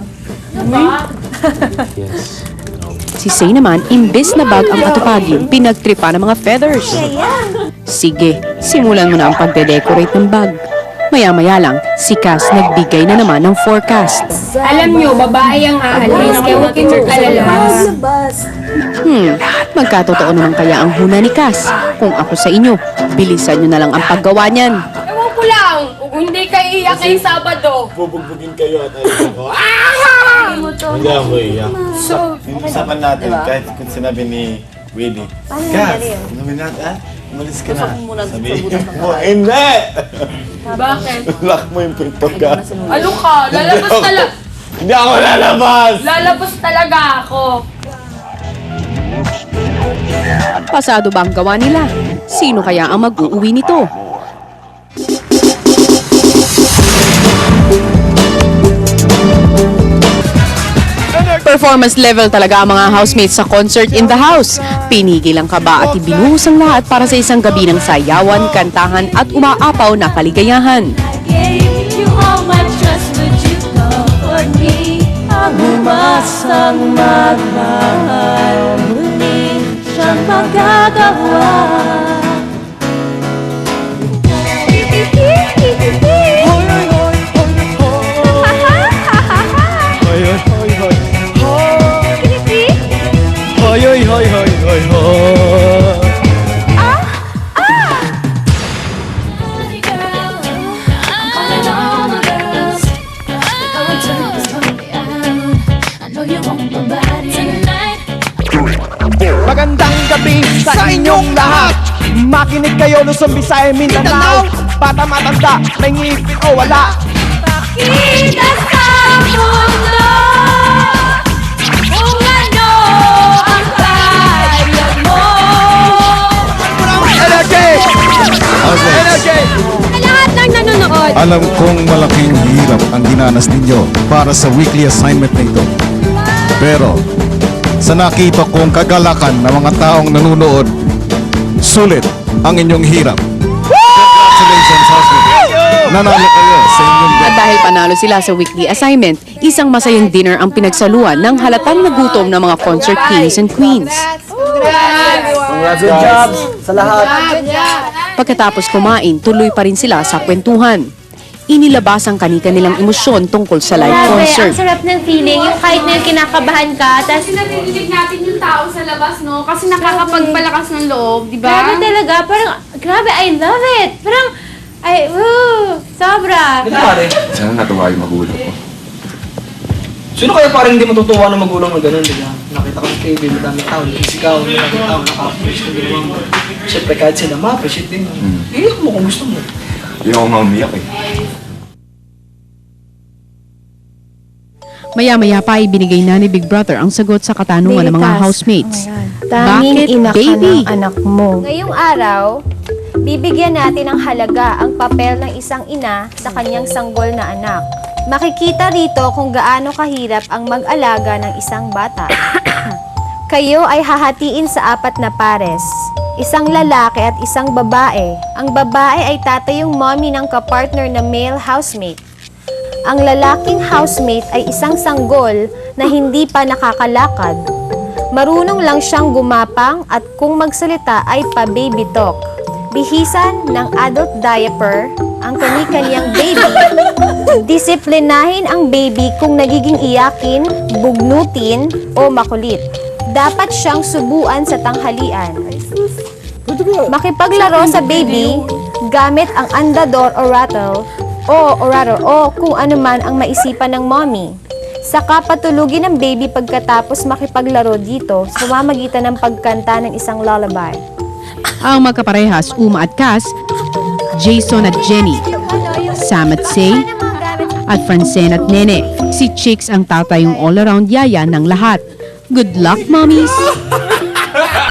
Si Say naman, imbes na bag ang atupagin, pinagtripa ng mga feathers. Sige, simulan mo na ang pagde-decorate ng bag. Maya-maya lang, si Cass nagbigay na naman ng forecast. Alam nyo, babae ang aalis, kaya huwag kayong mag-alala. Magkatotoo naman kaya ang huna ni Cass? Kung ako sa inyo, bilisan nyo na lang ang paggawa niyan. Ewan ko lang, kung hindi kayo iiyak ngayong Sabado. Bubugbugin kayo at ayun ako. Hindi ako iyak. Usapan natin kahit kung sinabi ni Willie. Cass, namin natin umalis ka na. Sabihin mo, hindi! Bakit? Lock mo yung pinto ka. Ano ka? Lalabas talaga. Hindi ako lalabas! Lalabas talaga ako. Pasado ba ang gawa nila? Sino kaya ang mag-uuwi nito? Performance level talaga ang mga housemates sa concert in the house. Pinigil ang kaba at ibinuhos ang lahat para sa isang gabi ng sayawan, kantahan at umaapaw na kaligayahan. Ang umasang magmahal, muli siyang magagawa. Magandang gabi sa inyong lahat. Makinig kayo, Luzon, Visayas, Mindanao. Bata, matanda, may ngipin o wala. Kita sa mundo kung ano ang kaya mo. Energy! Energy! Lahat ng nanonood. Alam kong malaking hirap ang dinanas ninyo para sa weekly assignment na ito. Pero, sa nakita kong kagalakan ng mga taong nanonood, sulit ang inyong hirap. Congratulations, housemate! Nanalo kayo sa inyong At dahil panalo sila sa weekly assignment, isang masayang dinner ang pinagsaluan ng halatang nagutom ng mga concert kings and queens. Good job sa lahat. Pagkatapos kumain, tuloy pa rin sila sa kwentuhan. Inilabas ang kani-kanilang emosyon tungkol sa live concert. Ang sarap ng feeling, yung kahit na yung kinakabahan ka, tapos sinarinig natin yung tao sa labas, no? Kasi nakakapagpalakas ng loob, di ba? Grabe talaga, parang, grabe, I love it! Parang, sobra! Sana natuwa yung magulang ko. Sino kaya parang hindi matutuwa na magulang na gano'n, di ba? Nakita ko sa TV, madami tao, ikaw, madami tao, naka-appreciate ng ginawa mo. Siyempre kahit sila, ma-appreciate din mo. Iyak mo kung gusto mo. Hindi ako mamiyak eh. Maya-maya pa ibinigay na ni Big Brother ang sagot sa katanungan ng mga housemates. Tanging Bakit, ina ka baby? ng anak mo. Ngayong araw, bibigyan natin ng halaga ang papel ng isang ina sa kanyang sanggol na anak. Makikita rito kung gaano kahirap ang mag-alaga ng isang bata. Kayo ay hahatiin sa 4 na pares. Isang lalaki at isang babae. Ang babae ay tatayong mommy ng kapartner na male housemate. Ang lalaking housemate ay isang sanggol na hindi pa nakakalakad. Marunong lang siyang gumapang at kung magsalita ay pa-baby talk. Bihisan ng adult diaper ang kani-kaniyang baby. Disiplinahin ang baby kung nagiging iyakin, bugnutin o makulit. dapat siyang subuan sa tanghalian. Makipaglaro sa baby gamit ang andador o rattle o kung ano man ang maisipan ng mommy. Saka patulugin ang baby pagkatapos makipaglaro dito sa pamamagitan ng pagkanta ng isang lullaby. Ang magkaparehas Uma at Cass, Jason at Jenny, Sam at Say, at Francine at Nene. Si Chicks ang tatayong all-around yaya ng lahat. Good luck, mommies!